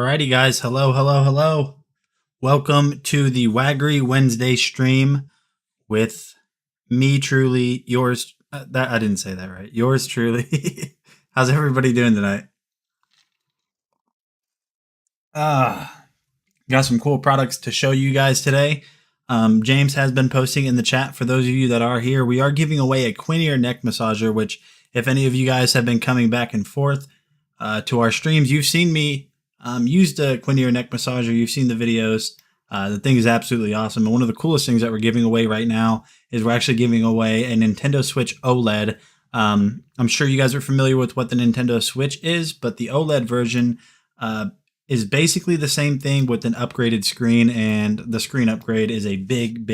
Alrighty, guys. Hello, hello, hello. Welcome to the Waggery Wednesday stream with me truly, yours. That I didn't say that right. Yours truly. How's everybody doing tonight? Got some cool products to show you guys today. James has been posting in the chat. For those of you that are here, we are giving away a Queen Ear neck massager, which if any of you guys have been coming back and forth to our streams, you've seen me use the Queen Ear neck massager. You've seen the videos. The thing is absolutely awesome. And one of the coolest things that we're giving away right now is we're actually giving away a Nintendo Switch OLED. I'm sure you guys are familiar with what the Nintendo Switch is, but the OLED version is basically the same thing with an upgraded screen, and the screen upgrade is a big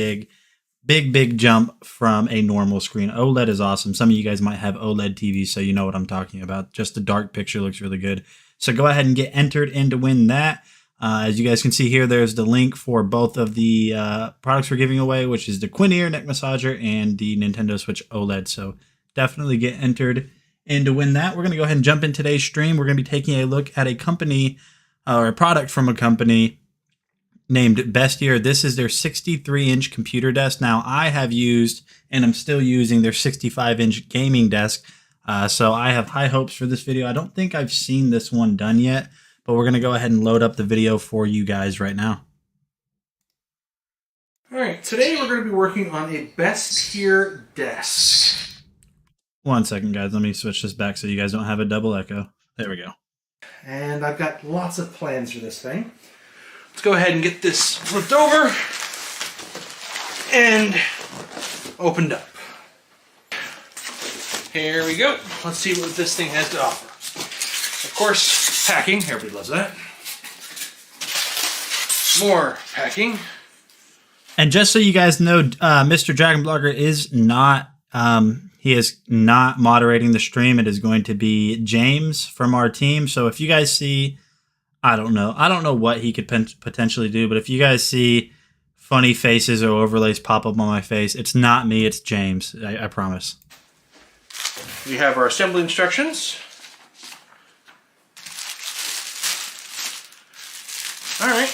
jump from a normal screen. OLED is awesome. Some of you guys might have OLED TVs, so you know what I'm talking about. Just the dark picture looks really good. So go ahead and get entered in to win that. As you guys can see here, there's the link for both of the products we're giving away, which is the Queen Ear neck massager and the Nintendo Switch OLED. So definitely get entered in to win that. We're going to go ahead and jump in today's stream. We're going to be taking a look at a company or a product from a company named Best Ear. This is their 63-inch computer desk. Now, I have used and I'm still using their 65-inch gaming desk. So I have high hopes for this video. I don't think I've seen this one done yet, but we're going to go ahead and load up the video for you guys right now. All right, today we're going to be working on a Best Ear desk. 1 second, guys. Let me switch this back so you guys don't have a double echo. There we go. And I've got lots of plans for this thing. Let's go ahead and get this flipped over and opened up. Here we go. Let's see what this thing has to offer. Of course, packing. Everybody loves that. More packing. And just so you guys know, Mr. Dragon Blogger is not... he is not moderating the stream. It is going to be James from our team. So if you guys see, I don't know what he could potentially do, but if you guys see funny faces or overlays pop up on my face, it's not me, it's James. I promise. We have our assembly instructions. All right.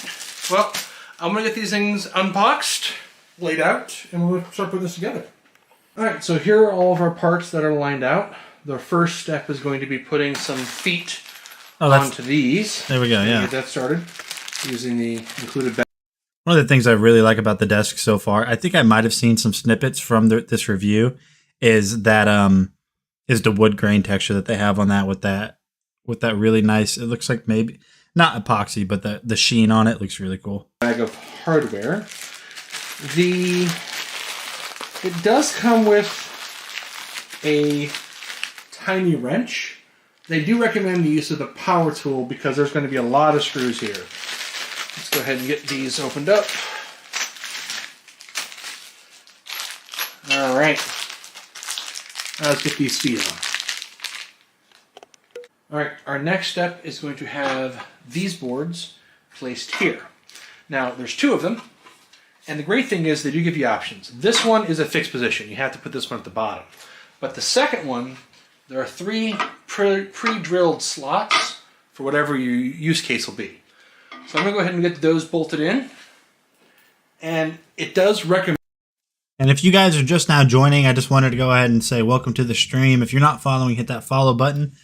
Well, I'm going to get these things unboxed, laid out, and we'll start putting this together. All right, so here are all of our parts that are lined out. The first step is going to be putting some feet onto these. There we go, yeah. Get that started using the included bag. One of the things I really like about the desk so far, I think I might have seen some snippets from this review, is that is the wood grain texture that they have on that with that really nice. It looks like maybe not epoxy, but the sheen on it looks really cool. Bag of hardware. It does come with a tiny wrench. They do recommend the use of the power tool because there's going to be a lot of screws here. Let's go ahead and get these opened up. All right. Now let's get these feet on. All right, our next step is going to have these boards placed here. Now, there's two of them. And the great thing is they do give you options. This one is a fixed position. You have to put this one at the bottom. But the second one, there are three pre-drilled slots for whatever your use case will be. So I'm going to go ahead and get those bolted in. And it does recommend... And if you guys are just now joining, I just wanted to go ahead and say welcome to the stream. If you're not following, hit that follow button.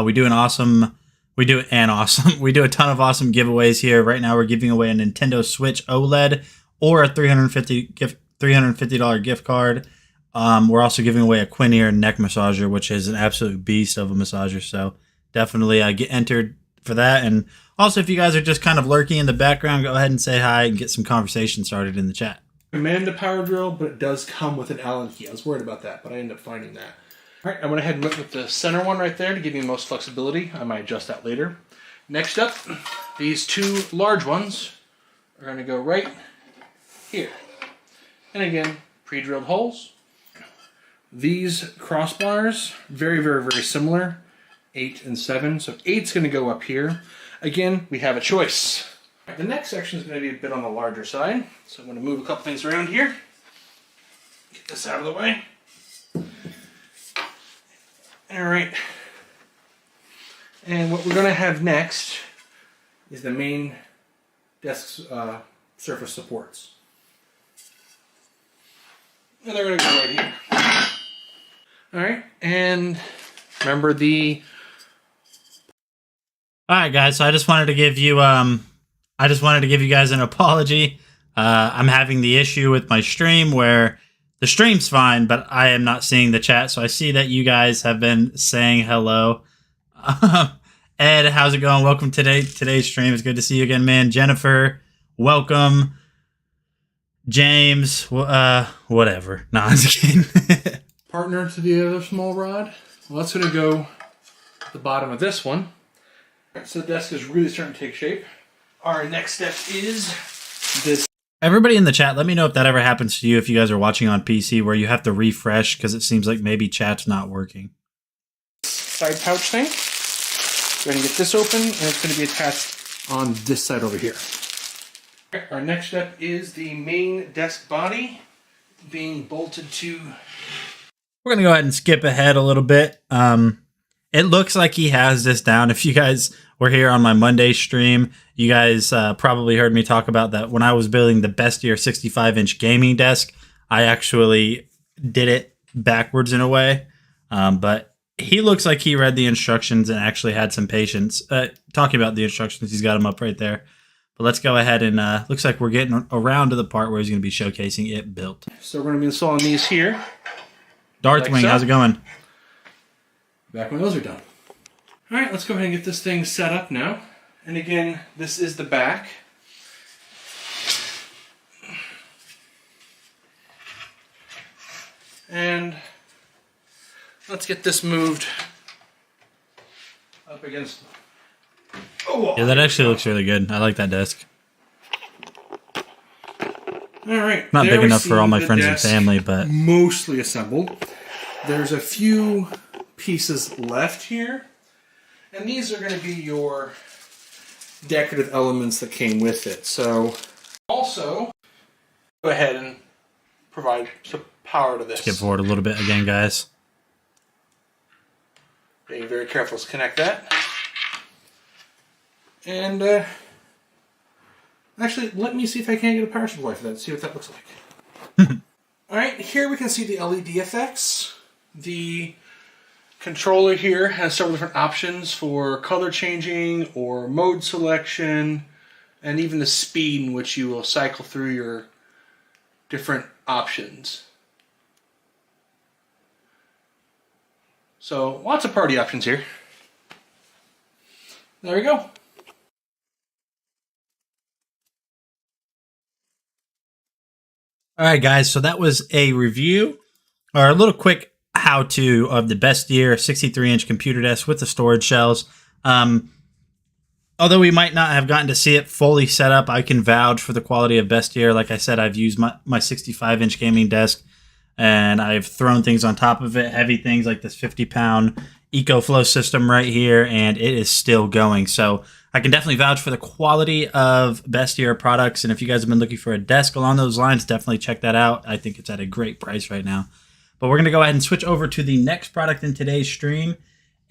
We do a ton of awesome giveaways here. Right now we're giving away a Nintendo Switch OLED or a $350 gift card. We're also giving away a Queen Ear neck massager, which is an absolute beast of a massager. So definitely get entered for that. And also, if you guys are just kind of lurking in the background, go ahead and say hi and get some conversation started in the chat. Recommend a power drill, but it does come with an Allen key. I was worried about that, but I ended up finding that. All right, I went ahead and went with the center one right there to give you the most flexibility. I might adjust that later. Next up, these two large ones are going to go right here. And again, pre-drilled holes. These crossbars, very similar, 8 and 7. So 8's going to go up here. Again, we have a choice. The next section is going to be a bit on the larger side. So I'm going to move a couple things around here. Get this out of the way. All right. And what we're going to have next is the main desk surface supports. And they're going to go right here. Alright, and remember the... Alright guys, so I just wanted to give you guys an apology. I'm having the issue with my stream where the stream's fine, but I am not seeing the chat, so I see that you guys have been saying hello. Ed, how's it going? Welcome today. Today's stream. It's good to see you again, man. Jennifer, welcome. James, whatever. No, I'm just kidding. Partner to the other small rod. Well, that's going to go at the bottom of this one. So the desk is really starting to take shape. Our next step is this. Everybody in the chat, let me know if that ever happens to you if you guys are watching on PC where you have to refresh because it seems like maybe chat's not working. Side pouch thing. We're going to get this open, and it's going to be attached on this side over here. Okay, our next step is the main desk body being bolted to... We're going to go ahead and skip ahead a little bit. It looks like he has this down. If you guys were here on my Monday stream, you guys probably heard me talk about that. When I was building the Bestia 65-inch gaming desk, I actually did it backwards in a way. But he looks like he read the instructions and actually had some patience. Talking about the instructions, he's got them up right there. But let's go ahead and looks like we're getting around to the part where he's going to be showcasing it built. So we're going to be installing these here. Darthwing, like so. How's it going? Back when those are done. All right, let's go ahead and get this thing set up now. And again, this is the back. And let's get this moved up against... Oh, yeah, that actually looks really good. I like that desk. All right. Not big enough for all my friends and family, but... mostly assembled. There's a few pieces left here. And these are going to be your decorative elements that came with it. So, also, go ahead and provide some power to this. Skip forward a little bit again, guys. Being very careful to connect that. And, actually, let me see if I can get a power supply for that, see what that looks like. Alright, here we can see the LED effects. The controller here has several different options for color changing or mode selection, and even the speed in which you will cycle through your different options. So, lots of party options here. There we go. All right, guys, so that was a review, or a little quick how-to of the Bestia 63-inch computer desk with the storage shells. Although we might not have gotten to see it fully set up, I can vouch for the quality of Bestia. Like I said, I've used my 65-inch gaming desk, and I've thrown things on top of it, heavy things like this 50-pound EcoFlow system right here, and it is still going. So I can definitely vouch for the quality of Bestia products, and if you guys have been looking for a desk along those lines, definitely check that out. I think it's at a great price right now. But we're going to go ahead and switch over to the next product in today's stream,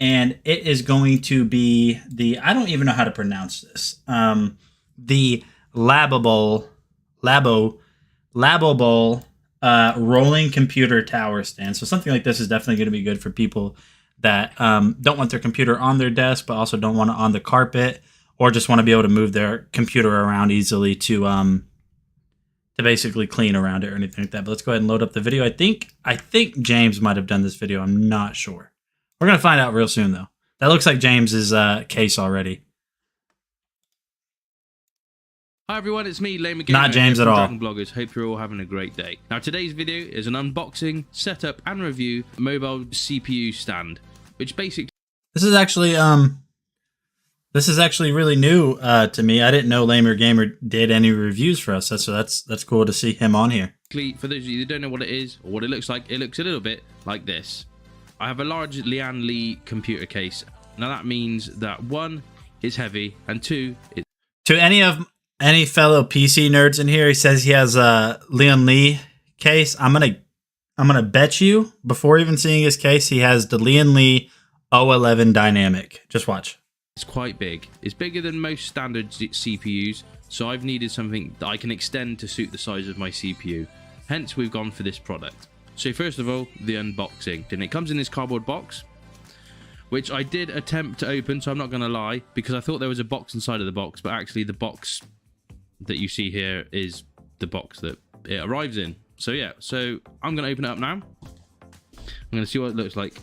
and it is going to be the, I don't even know how to pronounce this, the Labable rolling computer tower stand. So something like this is definitely going to be good for people that don't want their computer on their desk, but also don't want it on the carpet, or just want to be able to move their computer around easily to basically clean around it or anything like that. But let's go ahead and load up the video. I think James might have done this video. I'm not sure. We're going to find out real soon, though. That looks like James's case already. Hi everyone, it's me, Lame Again. Not James at all. Dragon Bloggers. Hope you're all having a great day. Now today's video is an unboxing, setup and review mobile CPU stand, which basically... This is actually really new to me. I didn't know Lamer Gamer did any reviews for us, so that's cool to see him on here. For those of you that don't know what it is or what it looks like, it looks a little bit like this. I have a large Lian Li computer case. Now that means that one, it's heavy, and two, it's... To any fellow PC nerds in here, he says he has a Lian Li case. I'm gonna bet you before even seeing his case, he has the Lian Li O11 Dynamic. Just watch. It's quite big. It's bigger than most standard CPUs, so I've needed something that I can extend to suit the size of my CPU. Hence, we've gone for this product. So first of all, the unboxing. And it comes in this cardboard box, which I did attempt to open, so I'm not going to lie, because I thought there was a box inside of the box, but actually the box that you see here is the box that it arrives in. So yeah, so I'm going to open it up now. I'm going to see what it looks like.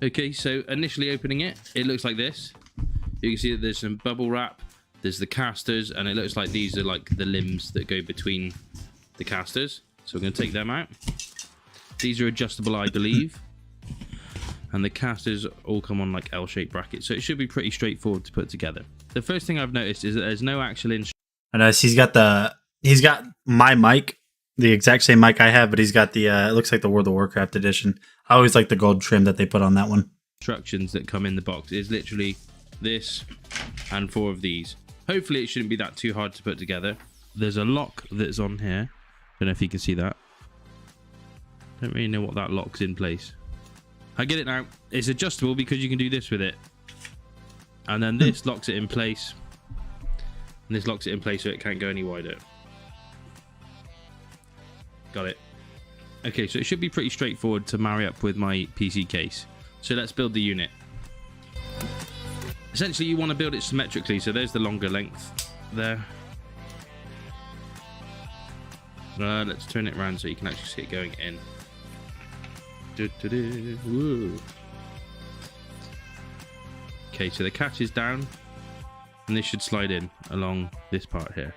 Okay, so initially opening it, it looks like this. You can see that there's some bubble wrap, there's the casters, and it looks like these are like the limbs that go between the casters. So we're going to take them out. These are adjustable, I believe. And the casters all come on like L-shaped brackets, so it should be pretty straightforward to put together. The first thing I've noticed is that there's no actual I know he's got my mic, the exact same mic I have, but he's got the it looks like the World of Warcraft edition. I always like the gold trim that they put on that one. instructions that come in the box. It's literally this and 4 of these. Hopefully it shouldn't be that too hard to put together. There's a lock that's on here. Don't know if you can see that. Don't really know what that lock's in place. I get it now. It's adjustable because you can do this with it. And then this locks it in place. And this locks it in place so it can't go any wider. Got it. Okay, so it should be pretty straightforward to marry up with my PC case. So let's build the unit. Essentially, you want to build it symmetrically. So there's the longer length there. Let's turn it around so you can actually see it going in. Whoa. Okay, so the catch is down, and this should slide in along this part here.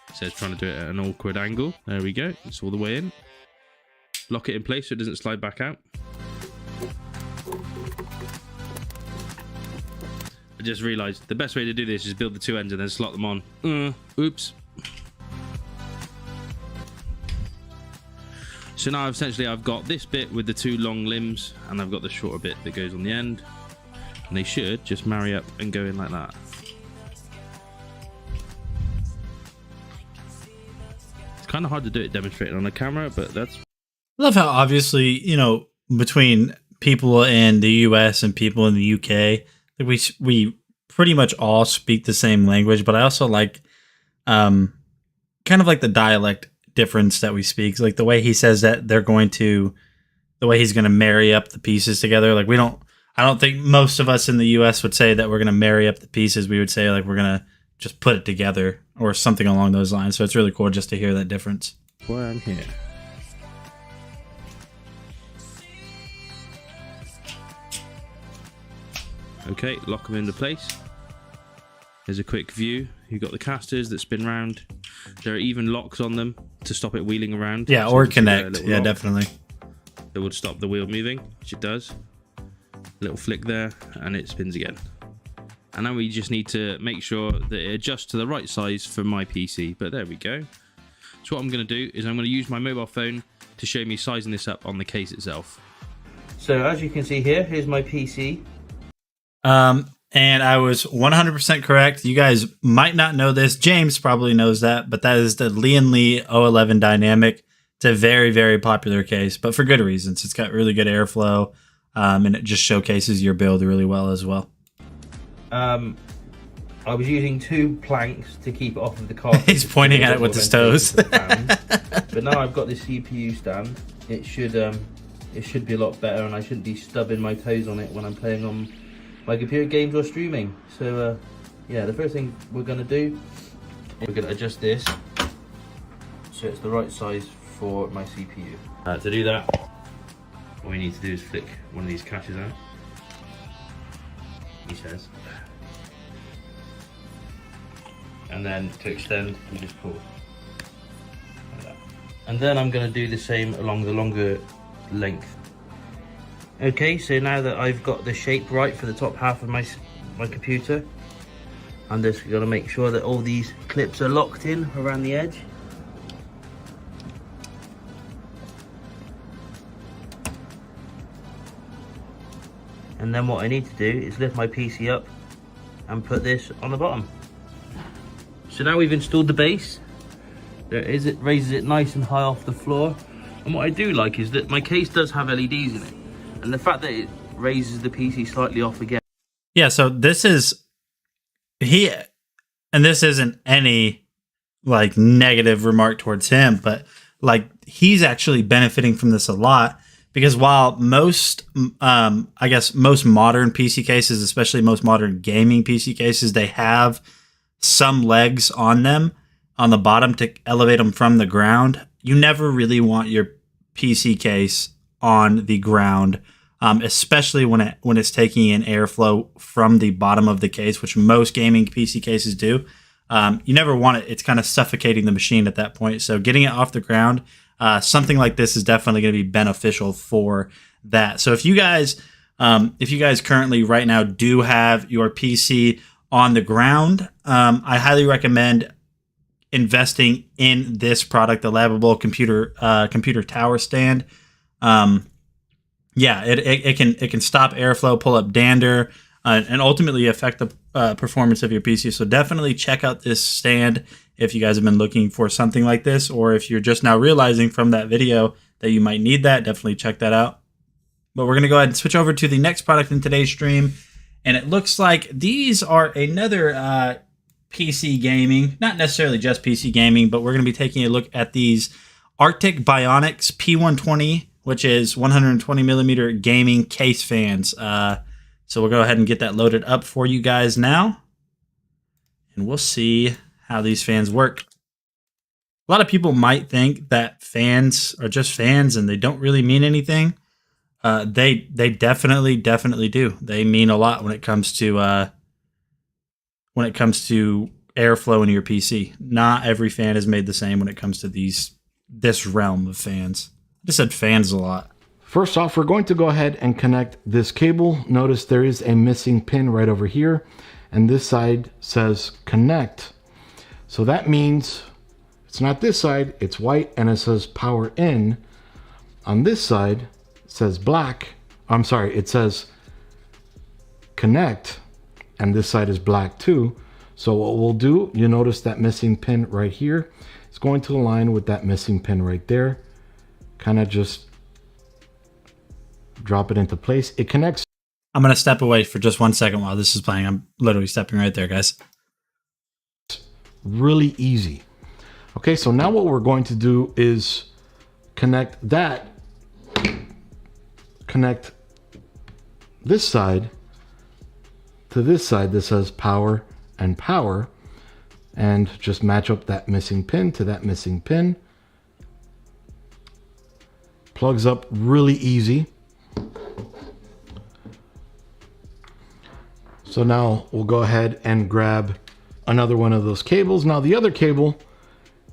It says trying to do it at an awkward angle. There we go. It's all the way in. Lock it in place so it doesn't slide back out. I just realized the best way to do this is build the 2 ends and then slot them on. Oops. So now essentially I've got this bit with the 2 long limbs, and I've got the shorter bit that goes on the end, and they should just marry up and go in like that. It's kind of hard to do it demonstrated on a camera, but that's... I love how obviously, you know, between people in the US and people in the UK, we pretty much all speak the same language, but I also like kind of like the dialect difference that we speak, like the way he says that the way he's going to marry up the pieces together. Like I don't think most of us in the US would say that we're going to marry up the pieces. We would say like we're going to just put it together or something along those lines. So it's really cool just to hear that difference. Why I'm here. Okay, lock them into place. There's a quick view. You've got the casters that spin round. There are even locks on them to stop it wheeling around. Yeah, so or connect. Yeah, lock. definitely. That would stop the wheel moving, which it does. A little flick there, and it spins again. And now we just need to make sure that it adjusts to the right size for my PC. But there we go. So what I'm going to do is I'm going to use my mobile phone to show me sizing this up on the case itself. So as you can see here, here's my PC. And I was 100% correct. You guys might not know this. James probably knows that, but that is the Lian Li 011 Dynamic. It's a very, very popular case, but for good reasons. It's got really good airflow, and it just showcases your build really well as well. I was using 2 planks to keep it off of the car. He's pointing at it with his toes. But now I've got this CPU stand. It should be a lot better, and I shouldn't be stubbing my toes on it when I'm playing on my computer games or streaming. So yeah, the first thing we're going to do, we're going to adjust this so it's the right size for my CPU. To do that, all we need to do is flick one of these catches out, he says, and then to extend you just pull like that. And then I'm going to do the same along the longer length. Okay, so now that I've got the shape right for the top half of my computer, I'm just going to make sure that all these clips are locked in around the edge. And then what I need to do is lift my PC up and put this on the bottom. So now we've installed the base. It raises it nice and high off the floor. And what I do like is that my case does have LEDs in it. And the fact that it raises the PC slightly off again Yeah, so this is he and this isn't any like negative remark towards him, but like he's actually benefiting from this a lot because while most I guess most modern PC cases, especially most modern gaming PC cases, they have some legs on them on the bottom to elevate them from the ground. You never really want your PC case on the ground, especially when it's taking in airflow from the bottom of the case, which most gaming PC cases do. You never want it; it's kind of suffocating the machine at that point. So getting it off the ground, something like this is definitely going to be beneficial for that. So if you guys currently right now do have your PC on the ground, I highly recommend investing in this product, the Labable computer tower stand. Yeah, it can stop airflow, pull up dander, and ultimately affect the performance of your PC. So definitely check out this stand if you guys have been looking for something like this, or if you're just now realizing from that video that you might need that. Definitely check that out. But we're gonna go ahead and switch over to the next product in today's stream, and it looks like these are another PC gaming, not necessarily just PC gaming, but we're going to be taking a look at these Arctic Bionics P120, which is 120 millimeter gaming case fans. So we'll go ahead and get that loaded up for you guys now, and we'll see how these fans work. A lot of people might think that fans are just fans and they don't really mean anything. They definitely do. They mean a lot when it comes to airflow into your PC. Not every fan is made the same when it comes to this realm of fans. I just said fans a lot. First off, we're going to go ahead and connect this cable. Notice there is a missing pin right over here, and this side says connect. So that means it's not this side, it's white, and it says power in. On this side, it says black. I'm sorry, it says connect, and this side is black too. So what we'll do, you notice that missing pin right here. It's going to align with that missing pin right there. Kind of just drop it into place. It connects. I'm going to step away for just 1 second while this is playing. I'm literally stepping right there, guys. Really easy. Okay, so now what we're going to do is connect this side to this side that says power and power, and just match up that missing pin to that missing pin. Plugs up really easy. So now we'll go ahead and grab another one of those cables. Now the other cable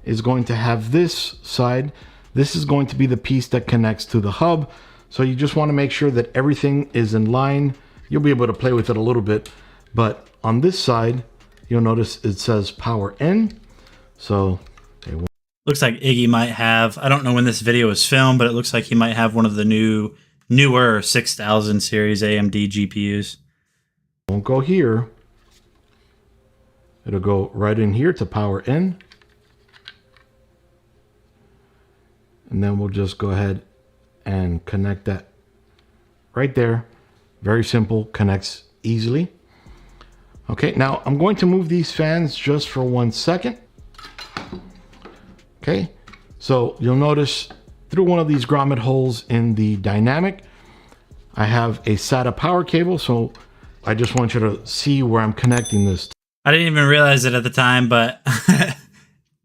is going to have this side. This is going to be the piece that connects to the hub. So you just want to make sure that everything is in line. You'll be able to play with it a little bit, but on this side, you'll notice it says power in. So looks like Iggy might have, I don't know when this video was filmed, but it looks like he might have one of the newer 6000 series AMD GPUs. Won't go here. It'll go right in here to power in. And then we'll just go ahead and connect that right there. Very simple, connects easily. Okay, now I'm going to move these fans just for 1 second. Okay, so you'll notice through one of these grommet holes in the dynamic, I have a SATA power cable. So I just want you to see where I'm connecting this. I didn't even realize it at the time, but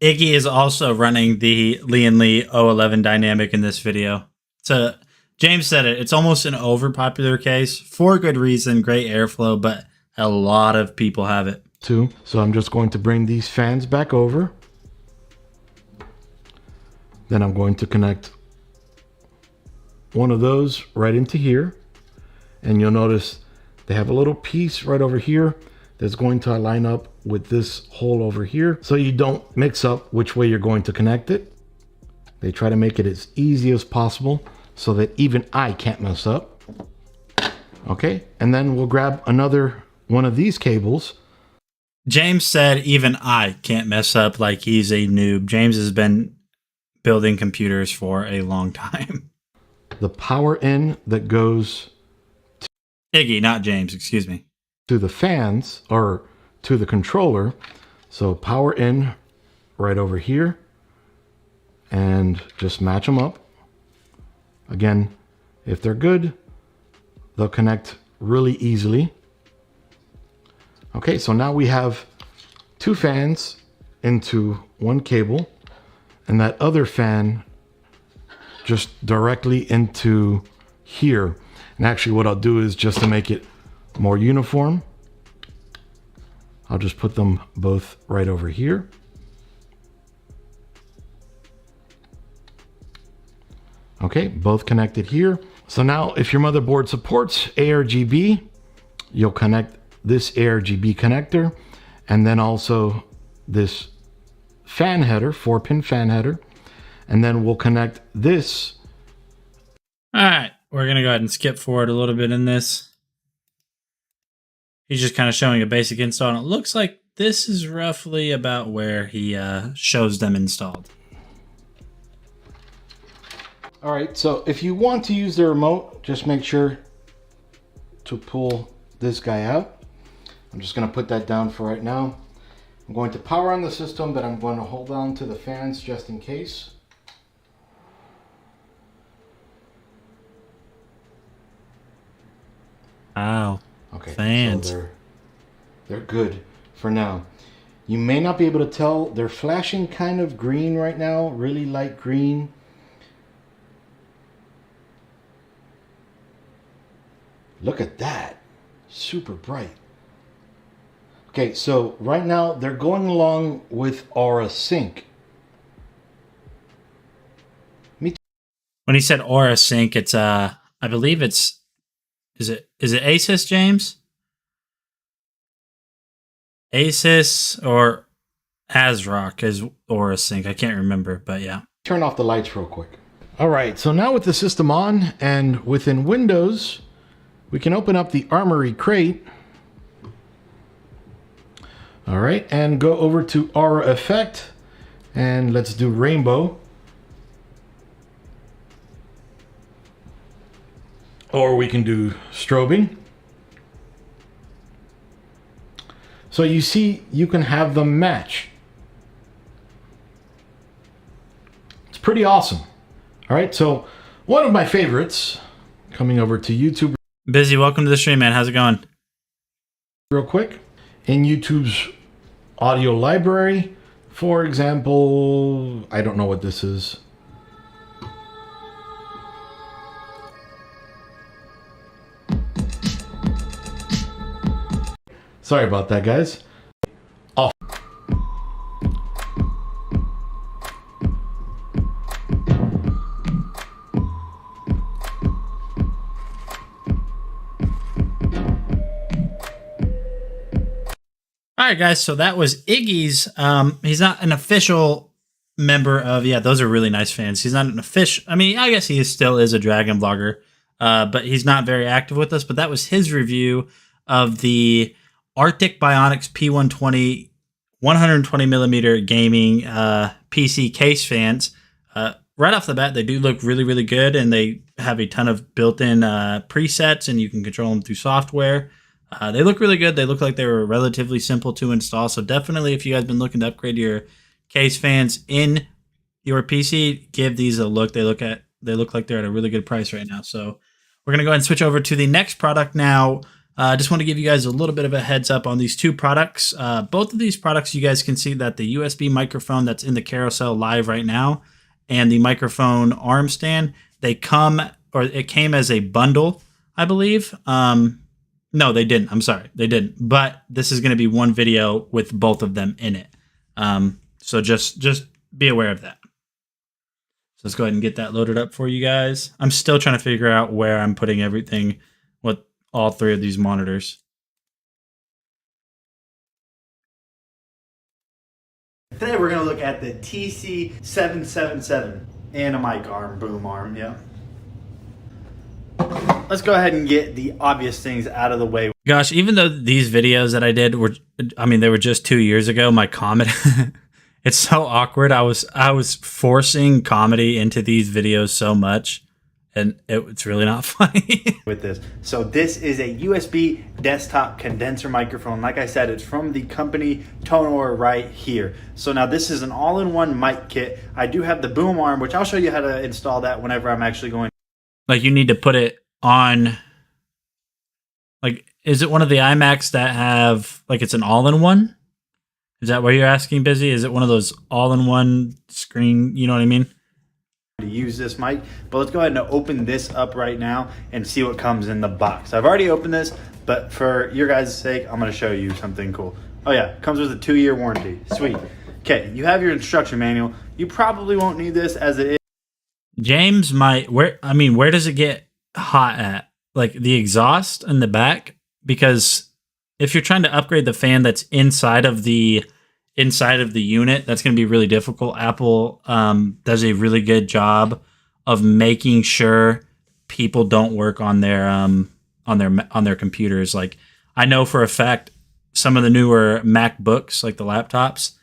Iggy is also running the Lee & Lee 011 dynamic in this video. So James said it, it's almost an overpopular case for good reason, great airflow, but a lot of people have it too. So I'm just going to bring these fans back over. Then I'm going to connect one of those right into here. And you'll notice they have a little piece right over here that's going to line up with this hole over here. So you don't mix up which way you're going to connect it. They try to make it as easy as possible so that even I can't mess up. Okay, and then we'll grab another one of these cables. James said even I can't mess up, like he's a noob. James has been building computers for a long time. The power in that goes to Iggy, not James, excuse me. to the fans or to the controller. So power in right over here and just match them up. Again, if they're good, they'll connect really easily. Okay, so now we have two fans into one cable and that other fan just directly into here. And actually what I'll do is, just to make it more uniform, I'll just put them both right over here. Okay, both connected here. So now if your motherboard supports ARGB, you'll connect this ARGB connector and then also this fan header, 4-pin fan header, and then we'll connect this. All right, we're going to go ahead and skip forward a little bit in this. He's just kind of showing a basic install, and it looks like this is roughly about where he shows them installed. All right, so if you want to use the remote, just make sure to pull this guy out. I'm just going to put that down for right now. I'm going to power on the system, but I'm going to hold on to the fans just in case. Wow. Okay, fans. so they're good for now. You may not be able to tell, they're flashing kind of green right now, really light green. Look at that, super bright. Okay, so right now they're going along with Aura Sync. When he said Aura Sync, it's I believe it's is it Asus, James? Asus or ASRock is Aura Sync. I can't remember, but yeah. Turn off the lights real quick. All right, so now with the system on and within Windows, we can open up the Armory crate. All right, and go over to Aura Effect and let's do Rainbow. Or we can do strobing. So you see, you can have them match. It's pretty awesome. All right, so one of my favorites, coming over to YouTube. Busy, welcome to the stream, man. How's it going? Real quick, in YouTube's audio library, for example, I don't know what this is. Sorry about that, guys. Off. All right, guys. So that was Iggy's. He's not an official member of. Yeah, those are really nice fans. He's not an official. I mean, I guess he still is a Dragon vlogger, but he's not very active with us. But that was his review of the Arctic Bionics P120 120mm gaming PC case fans. Right off the bat, they do look really, really good, and they have a ton of built-in presets, and you can control them through software. They look really good. They look like they were relatively simple to install. So definitely, if you guys been looking to upgrade your case fans in your PC, give these a look. They look like they're at a really good price right now. So we're gonna go ahead and switch over to the next product now. Just want to give you guys a little bit of a heads up on these two products. Both of these products, you guys can see that the USB microphone that's in the carousel live right now and the microphone arm stand, it came as a bundle, I believe. No, they didn't. I'm sorry. They didn't. But this is going to be one video with both of them in it. So just be aware of that. So let's go ahead and get that loaded up for you guys. I'm still trying to figure out where I'm putting everything with all three of these monitors. Today we're going to look at the TC777 and a mic arm, boom arm, yeah. Let's go ahead and get the obvious things out of the way. Gosh, even though these videos that I did they were just 2 years ago, my comedy, it's so awkward. I was forcing comedy into these videos so much, and it's really not funny. with this. So this is a USB desktop condenser microphone. Like I said, it's from the company Tonor right here. So now this is an all-in-one mic kit. I do have the boom arm, which I'll show you how to install that whenever I'm actually going. Like you need to put it on, like, is it one of the iMacs that have, like, it's an all-in-one? Is that what you're asking, Busy? Is it one of those all-in-one screen, you know what I mean? To use this mic, but let's go ahead and open this up right now and see what comes in the box. I've already opened this, but for your guys' sake, I'm going to show you something cool. Oh yeah, comes with a 2-year warranty. Sweet. Okay, you have your instruction manual. You probably won't need this as it is. James might, where does it get hot at? Like the exhaust in the back? Because if you're trying to upgrade the fan that's inside of the unit, that's going to be really difficult. Apple does a really good job of making sure people don't work on their computers. Like, I know for a fact some of the newer MacBooks, like the laptops,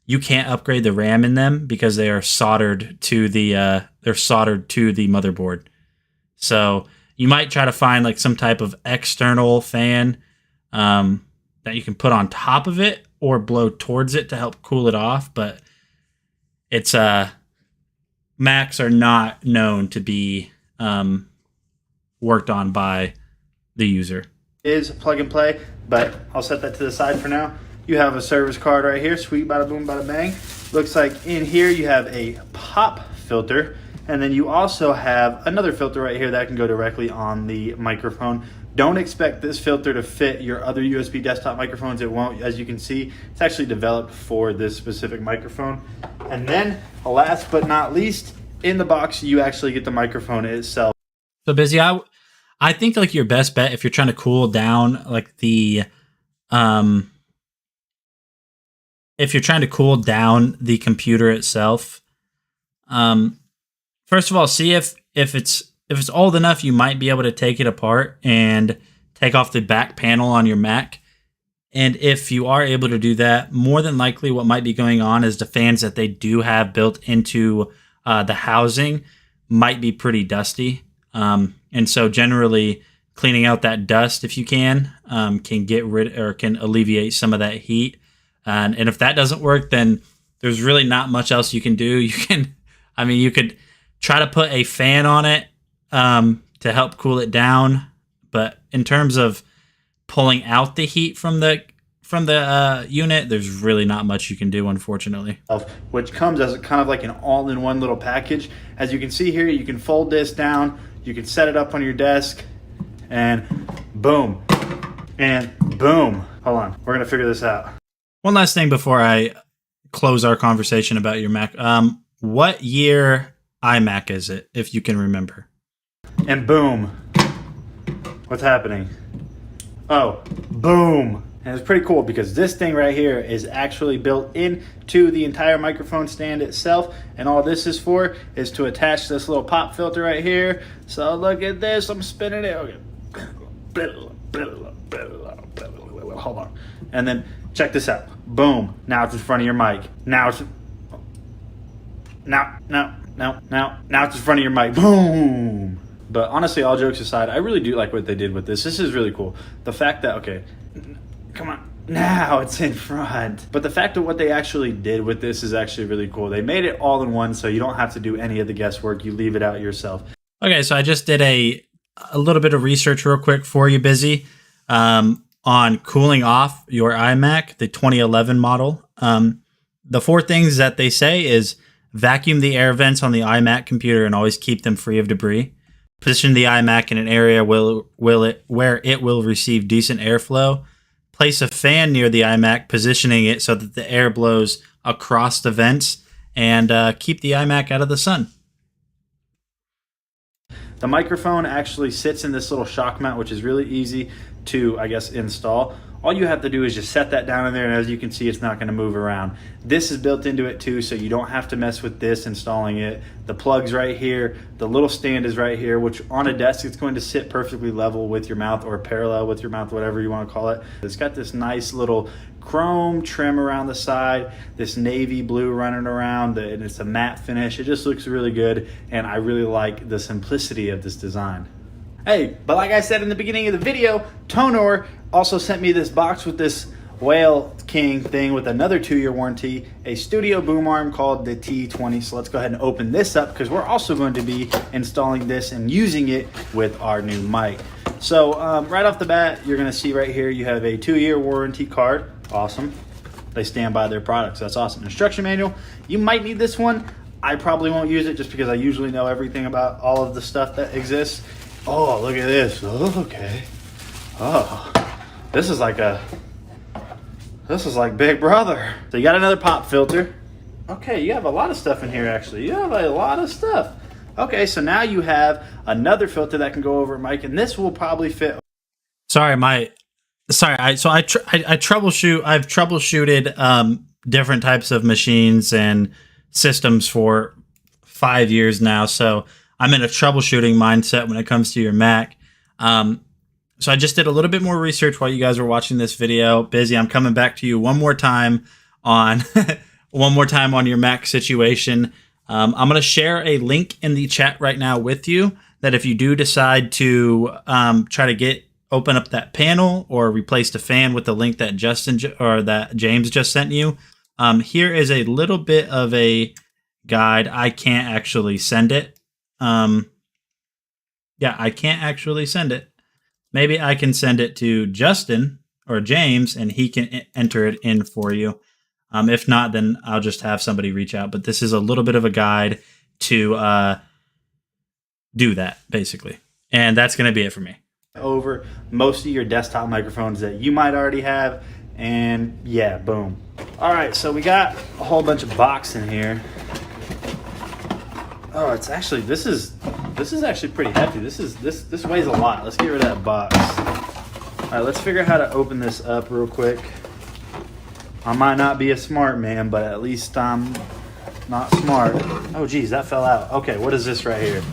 you can't upgrade the RAM in them because they are soldered to the motherboard. So you might try to find like some type of external fan that you can put on top of it or blow towards it to help cool it off, but it's Macs are not known to be worked on by the user. Is plug and play, but I'll set that to the side for now. You have a service card right here, sweet, bada boom, bada bang. Looks like in here you have a pop filter, and then you also have another filter right here that can go directly on the microphone. Don't expect this filter to fit your other USB desktop microphones. It won't. As you can see, it's actually developed for this specific microphone. And then, last but not least, in the box, you actually get the microphone itself. So Busy, I think like your best bet if you're trying to cool down like the if you're trying to cool down the computer itself, first of all, see if it's old enough, you might be able to take it apart and take off the back panel on your Mac. And if you are able to do that, more than likely what might be going on is the fans that they do have built into the housing might be pretty dusty. And so generally cleaning out that dust, if you can get rid or can alleviate some of that heat. And if that doesn't work, then there's really not much else you can do. You could try to put a fan on it to help cool it down, but in terms of pulling out the heat from the unit, there's really not much you can do, unfortunately. Which comes as kind of like an all-in-one little package. As you can see here, you can fold this down, you can set it up on your desk, and boom, and boom. Hold on, we're gonna figure this out. One last thing before I close our conversation about your Mac. What year iMac is it, if you can remember? And boom. What's happening? Oh, boom. And it's pretty cool because this thing right here is actually built into the entire microphone stand itself. And all this is for is to attach this little pop filter right here. So look at this, I'm spinning it. Okay. Hold on. And then check this out. Boom. Now it's in front of your mic. Now it's in front of your mic. Boom. But honestly, all jokes aside, I really do like what they did with this. This is really cool. The fact that, okay, come on, now it's in front. But the fact of what they actually did with this is actually really cool. They made it all in one, so you don't have to do any of the guesswork. You leave it out yourself. Okay, so I just did a little bit of research real quick for you, Busy, on cooling off your iMac, the 2011 model. The 4 things that they say is vacuum the air vents on the iMac computer and always keep them free of debris. Position the iMac in an area where it will receive decent airflow. Place a fan near the iMac, positioning it so that the air blows across the vents, and keep the iMac out of the sun. The microphone actually sits in this little shock mount, which is really easy to, I guess, install. All you have to do is just set that down in there, and as you can see, it's not going to move around. This is built into it too, so you don't have to mess with this installing it. The plug's right here. The little stand is right here, which on a desk, it's going to sit perfectly level with your mouth or parallel with your mouth, whatever you want to call it. It's got this nice little chrome trim around the side, this navy blue running around, and it's a matte finish. It just looks really good, and I really like the simplicity of this design. Hey, but like I said in the beginning of the video, Tonor also sent me this box with this Whale King thing with another 2-year warranty, a studio boom arm called the T20. So let's go ahead and open this up because we're also going to be installing this and using it with our new mic. So right off the bat, you're going to see right here, you have a 2-year warranty card. Awesome. They stand by their products. That's awesome. Instruction manual. You might need this one. I probably won't use it just because I usually know everything about all of the stuff that exists. Oh, look at this. Oh, okay. Oh, this is like Big Brother. So you got another pop filter. Okay, you have a lot of stuff in here actually. You have a lot of stuff. Okay, so now you have another filter that can go over mic, and this will probably fit. I troubleshoot. I've troubleshooted different types of machines and systems for 5 years now, so I'm in a troubleshooting mindset when it comes to your Mac. So I just did a little bit more research while you guys were watching this video. Busy. I'm coming back to you one more time on your Mac situation. I'm going to share a link in the chat right now with you that if you do decide to try to open up that panel or replace the fan with the link that that James just sent you, here is a little bit of a guide. I can't actually send it. I can't actually send it. Maybe I can send it to Justin or James and he can enter it in for you. If not, then I'll just have somebody reach out. But this is a little bit of a guide to do that, basically. And that's going to be it for me. Over most of your desktop microphones that you might already have. And yeah, boom. All right, so we got a whole bunch of box in here. Oh, it's actually, this is actually pretty hefty. This weighs a lot. Let's get rid of that box. All right, let's figure out how to open this up real quick. I might not be a smart man, but at least I'm not smart. Oh, geez, that fell out. Okay, what is this right here?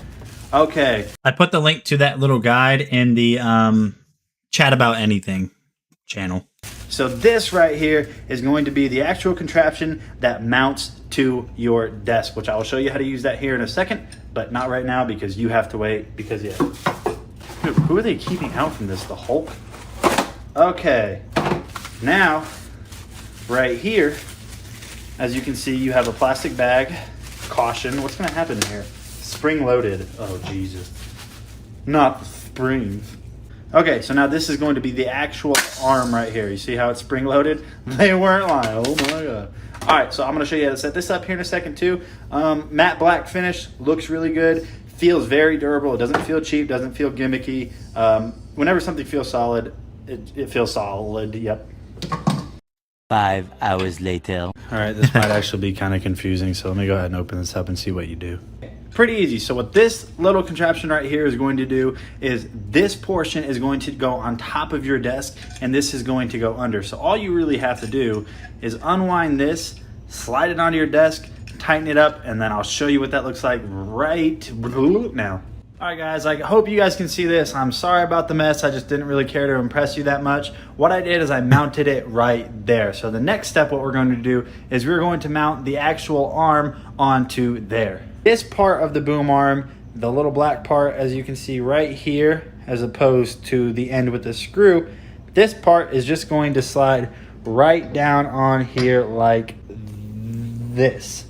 Okay. I put the link to that little guide in the Chat About Anything channel. So this right here is going to be the actual contraption that mounts to your desk, which I will show you how to use that here in a second, but not right now because you have to wait because, yeah. Dude, who are they keeping out from this? The Hulk? Okay. Now, right here, as you can see, you have a plastic bag. Caution. What's going to happen here? Spring loaded. Oh, Jesus. Not the springs. Okay, so now this is going to be the actual arm right here. You see how it's spring loaded? They weren't lying. Oh my God. All right, so I'm gonna show you how to set this up here in a second too. Matte black finish, looks really good. Feels very durable. It doesn't feel cheap, doesn't feel gimmicky. Whenever something feels solid, it feels solid, yep. 5 hours later. All right, this might actually be kind of confusing, so let me go ahead and open this up and see what you do. Pretty easy. So what this little contraption right here is going to do is this portion is going to go on top of your desk and this is going to go under. So all you really have to do is unwind this, slide it onto your desk, tighten it up, and then I'll show you what that looks like right now. All right, guys, I hope you guys can see this. I'm sorry about the mess. I just didn't really care to impress you that much. What I did is I mounted it right there. So the next step, what we're going to do is we're going to mount the actual arm onto there. This part of the boom arm, the little black part, as you can see right here, as opposed to the end with the screw, this part is just going to slide right down on here like this.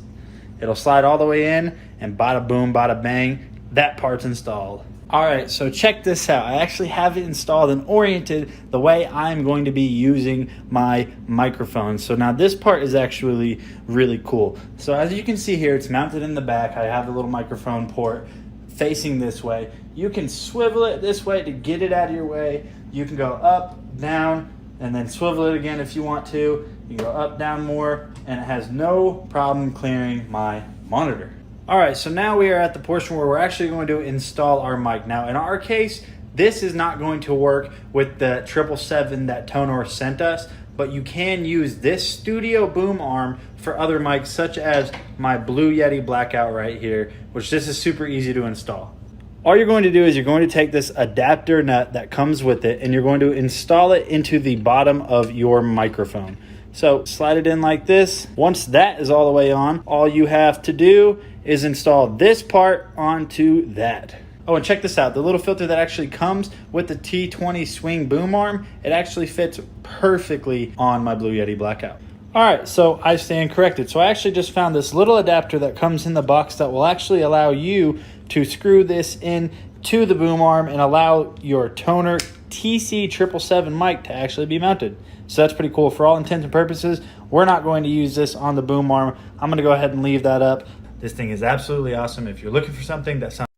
It'll slide all the way in and bada boom, bada bang, that part's installed. All right, so check this out. I actually have it installed and oriented the way I'm going to be using my microphone. So now this part is actually really cool. So as you can see here, it's mounted in the back. I have the little microphone port facing this way. You can swivel it this way to get it out of your way. You can go up, down, and then swivel it again if you want to. You can go up, down more, and it has no problem clearing my monitor. All right, so now we are at the portion where we're actually going to install our mic. Now, in our case, this is not going to work with the 777 that Tonor sent us, but you can use this studio boom arm for other mics, such as my Blue Yeti Blackout right here, which this is super easy to install. All you're going to do is you're going to take this adapter nut that comes with it, and you're going to install it into the bottom of your microphone. So slide it in like this. Once that is all the way on, all you have to do is install this part onto that. Oh, and check this out. The little filter that actually comes with the T20 swing boom arm, it actually fits perfectly on my Blue Yeti Blackout. All right, so I stand corrected. So I actually just found this little adapter that comes in the box that will actually allow you to screw this in to the boom arm and allow your Toner TC777 mic to actually be mounted. So that's pretty cool. For all intents and purposes, we're not going to use this on the boom arm. I'm going to go ahead and leave that up. This thing is absolutely awesome if you're looking for something that sounds...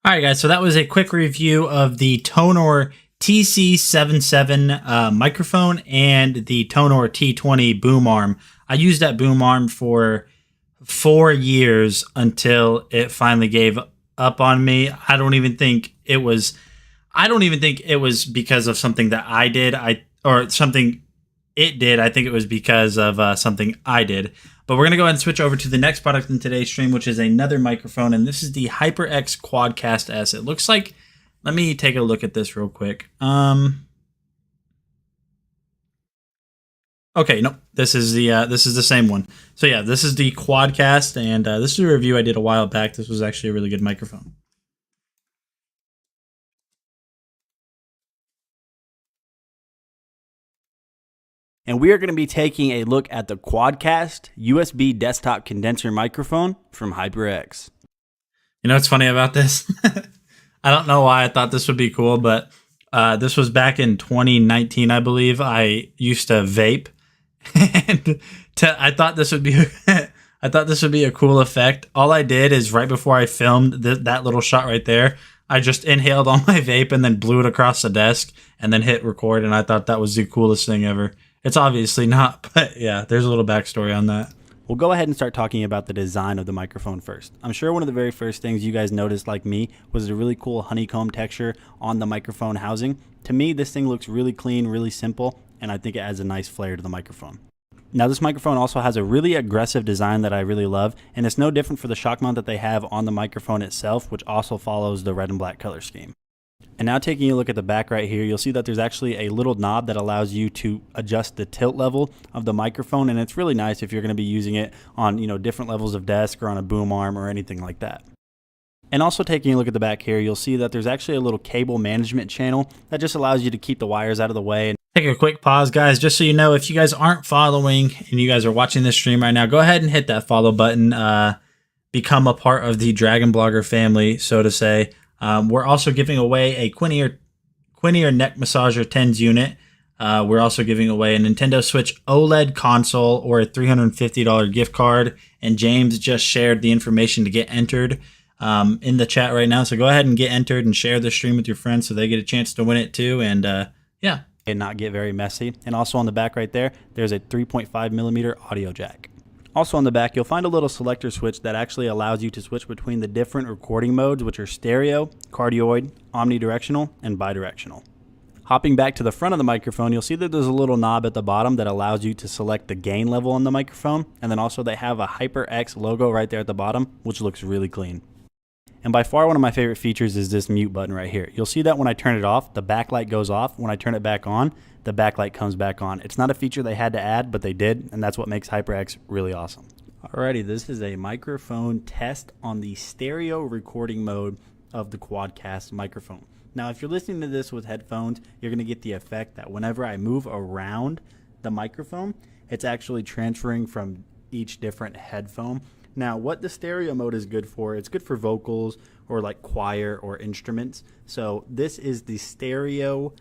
All right, guys, so that was a quick review of the Toner TC77 microphone and the Toner T20 boom arm. I used that boom arm for 4 years until it finally gave up on me. I don't even think it was because of something that I did, or something it did. I think it was because of something I did. But we're going to go ahead and switch over to the next product in today's stream, which is another microphone. And this is the HyperX Quadcast S. It looks like, let me take a look at this real quick. Okay, no, this is the same one. So yeah, this is the Quadcast, and this is a review I did a while back. This was actually a really good microphone. And we are going to be taking a look at the Quadcast USB desktop condenser microphone from HyperX. You know what's funny about this? I don't know why I thought this would be cool, but this was back in 2019, I believe. I used to vape, and I thought this would be a cool effect. All I did is right before I filmed that little shot right there, I just inhaled on my vape and then blew it across the desk and then hit record, and I thought that was the coolest thing ever. It's obviously not, but yeah, there's a little backstory on that. We'll go ahead and start talking about the design of the microphone first. I'm sure one of the very first things you guys noticed, like me, was the really cool honeycomb texture on the microphone housing. To me, this thing looks really clean, really simple, and I think it adds a nice flair to the microphone. Now, this microphone also has a really aggressive design that I really love, and it's no different for the shock mount that they have on the microphone itself, which also follows the red and black color scheme. And now taking a look at the back right here, you'll see that there's actually a little knob that allows you to adjust the tilt level of the microphone, and it's really nice if you're going to be using it on, different levels of desk or on a boom arm or anything like that. And also taking a look at the back here, you'll see that there's actually a little cable management channel that just allows you to keep the wires out of the way. Take a quick pause, guys, just so you know, if you guys aren't following and you guys are watching this stream right now, go ahead and hit that follow button. Become a part of the Dragon Blogger family, so to say. We're also giving away a Quinn Ear Neck Massager 10s unit. We're also giving away a Nintendo Switch OLED console or a $350 gift card. And James just shared the information to get entered in the chat right now. So go ahead and get entered and share the stream with your friends so they get a chance to win it too. And yeah. And not get very messy. And also on the back right there, there's a 3.5 millimeter audio jack. Also on the back, you'll find a little selector switch that actually allows you to switch between the different recording modes, which are stereo, cardioid, omnidirectional, and bidirectional. Hopping back to the front of the microphone, you'll see that there's a little knob at the bottom that allows you to select the gain level on the microphone. And then also they have a HyperX logo right there at the bottom, which looks really clean. And by far one of my favorite features is this mute button right here. You'll see that when I turn it off, the backlight goes off. When I turn it back on, the backlight comes back on. It's not a feature they had to add, but they did, and that's what makes HyperX really awesome. Alrighty, this is a microphone test on the stereo recording mode of the Quadcast microphone. Now, if you're listening to this with headphones, you're going to get the effect that whenever I move around the microphone, it's actually transferring from each different headphone. Now, what the stereo mode is good for, it's good for vocals or like choir or instruments. So this is the stereo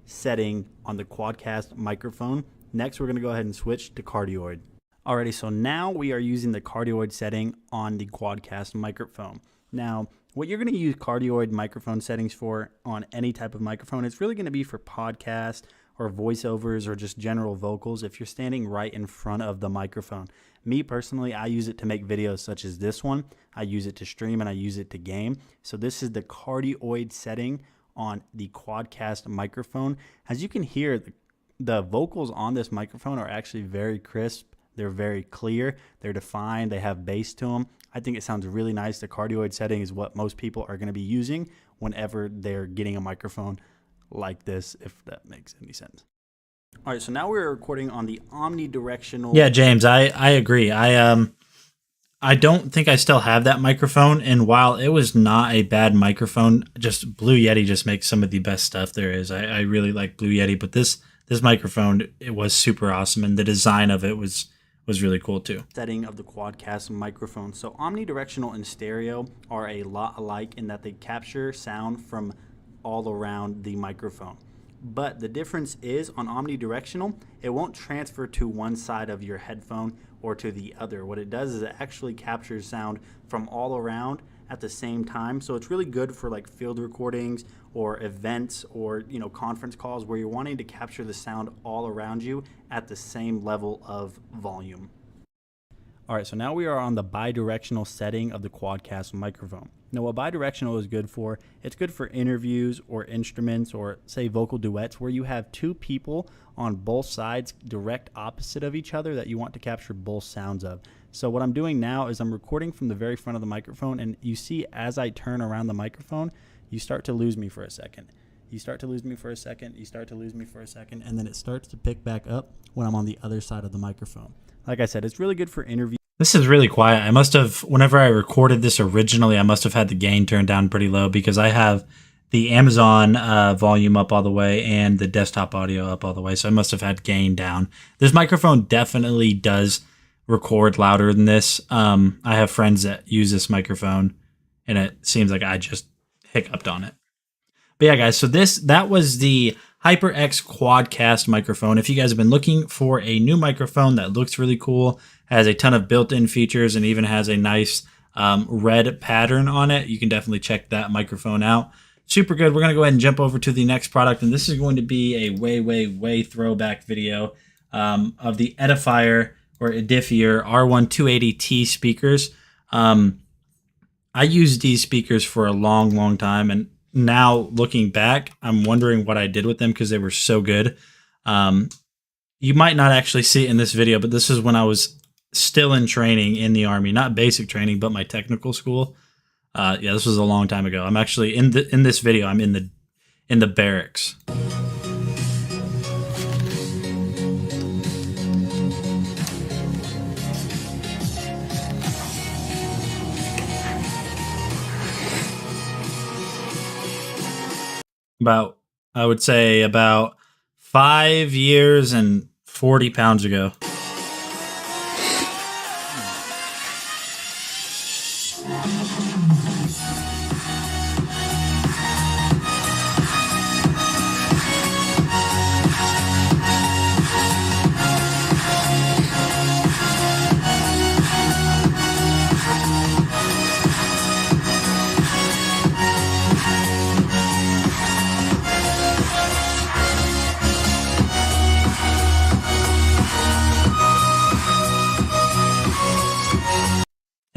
setting on the Quadcast microphone. Next, we're going to go ahead and switch to cardioid. Alrighty, so now we are using the cardioid setting on the Quadcast microphone. Now, what you're going to use cardioid microphone settings for on any type of microphone, it's really going to be for podcast or voiceovers or just general vocals if you're standing right in front of the microphone. Me personally, I use it to make videos such as this one. I use it to stream and I use it to game. So this is the cardioid setting on the Quadcast microphone. As you can hear, the vocals on this microphone are actually very crisp. They're very clear. They're defined. They have bass to them. I think it sounds really nice. The cardioid setting is what most people are going to be using whenever they're getting a microphone like this, if that makes any sense. All right, so now we're recording on the omnidirectional. Yeah, James, I agree. I don't think I still have that microphone, and while it was not a bad microphone, just Blue Yeti just makes some of the best stuff there is. I really like Blue Yeti, but this microphone, it was super awesome, and the design of it was really cool too. Setting of the Quadcast microphone. So omnidirectional and stereo are a lot alike in that they capture sound from all around the microphone. But the difference is on omnidirectional, it won't transfer to one side of your headphone or to the other. What it does is it actually captures sound from all around at the same time. So it's really good for like field recordings or events or conference calls where you're wanting to capture the sound all around you at the same level of volume. All right, so now we are on the bidirectional setting of the Quadcast microphone. Now, what bidirectional is good for, it's good for interviews or instruments or, say, vocal duets where you have two people on both sides direct opposite of each other that you want to capture both sounds of. So what I'm doing now is I'm recording from the very front of the microphone, and you see as I turn around the microphone, you start to lose me for a second. You start to lose me for a second, you start to lose me for a second, and then it starts to pick back up when I'm on the other side of the microphone. Like I said, it's really good for interviews. This is really quiet. I must have, whenever I recorded this originally, I must have had the gain turned down pretty low because I have the Amazon volume up all the way and the desktop audio up all the way. So I must have had gain down. This microphone definitely does record louder than this. I have friends that use this microphone and it seems like I just hiccuped on it. But yeah, guys, so that was the HyperX Quadcast microphone. If you guys have been looking for a new microphone that looks really cool, has a ton of built-in features, and even has a nice red pattern on it, you can definitely check that microphone out. Super good. We're going to go ahead and jump over to the next product, and this is going to be a way throwback video of the Edifier or Edifier R1 280T speakers. I used these speakers for a long time, and now looking back, I'm wondering what I did with them because they were so good. You might not actually see it in this video, but this is when I was still in training in the Army, not basic training, but my technical school. Yeah, this was a long time ago. I'm actually in this video. I'm in the barracks. I would say about 5 years and 40 pounds ago.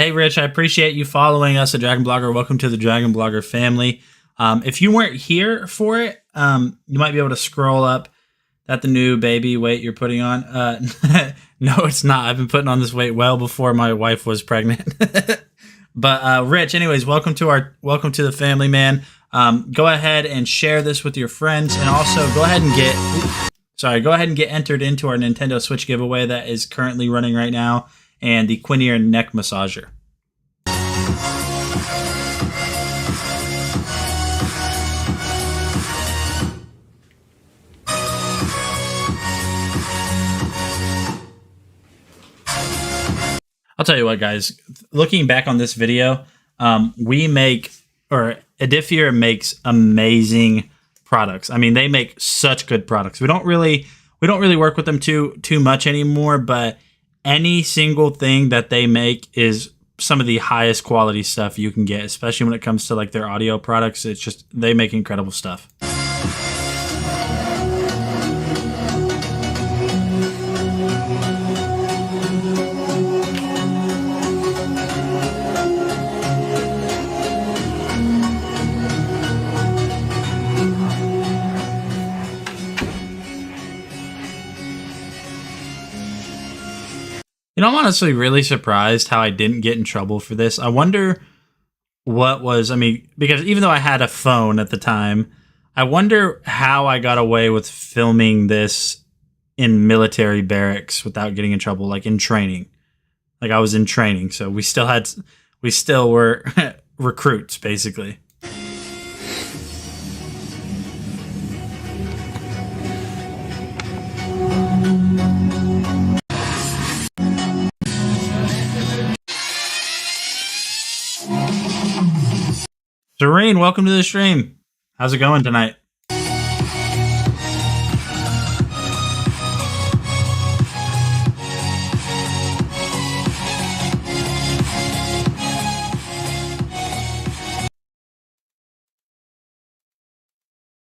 Hey, Rich, I appreciate you following us at Dragon Blogger. Welcome to the Dragon Blogger family. If you weren't here for it, you might be able to scroll up. That the new baby weight you're putting on? No, it's not. I've been putting on this weight well before my wife was pregnant. But Rich, anyways, welcome to the family, man. Go ahead and share this with your friends, and also go ahead and get entered into our Nintendo Switch giveaway that is currently running right now, and the Quinn neck massager. I'll tell you what, guys, looking back on this video, Edifier makes amazing products. I mean, they make such good products. We don't really work with them too much anymore, but any single thing that they make is some of the highest quality stuff you can get, especially when it comes to like their audio products. It's just, they make incredible stuff. You know, I'm honestly really surprised how I didn't get in trouble for this. I wonder because even though I had a phone at the time, I wonder how I got away with filming this in military barracks without getting in trouble, like in training. Like I was in training, so we still were recruits basically. Serene, welcome to the stream. How's it going tonight?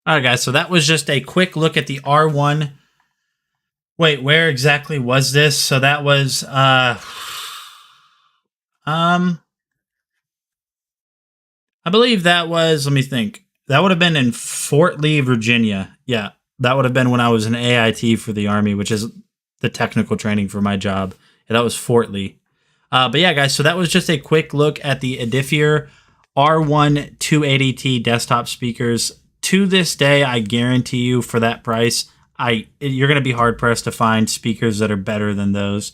All right, guys, so that was just a quick look at the R1. Wait, where exactly was this? So that was I believe that was, let me think. That would have been in Fort Lee, Virginia. Yeah, that would have been when I was an AIT for the Army, which is the technical training for my job. Yeah, that was Fort Lee. But yeah, guys, so that was just a quick look at the Edifier R1 280T desktop speakers. To this day, I guarantee you for that price, you're going to be hard pressed to find speakers that are better than those.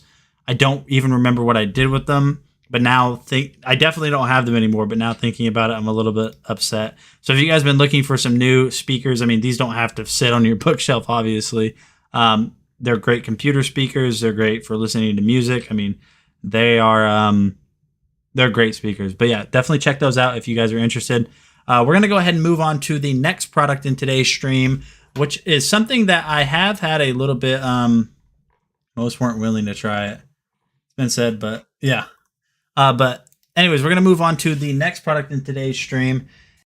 I don't even remember what I did with them, but now I definitely don't have them anymore. But now thinking about it, I'm a little bit upset. So if you guys been looking for some new speakers, I mean, these don't have to sit on your bookshelf, obviously. They're great computer speakers. They're great for listening to music. I mean, they're great speakers. But yeah, definitely check those out if you guys are interested. We're going to go ahead and move on to the next product in today's stream, which is something that I have had a little bit, most weren't willing to try it. It's been said, but yeah. But anyways, we're going to move on to the next product in today's stream.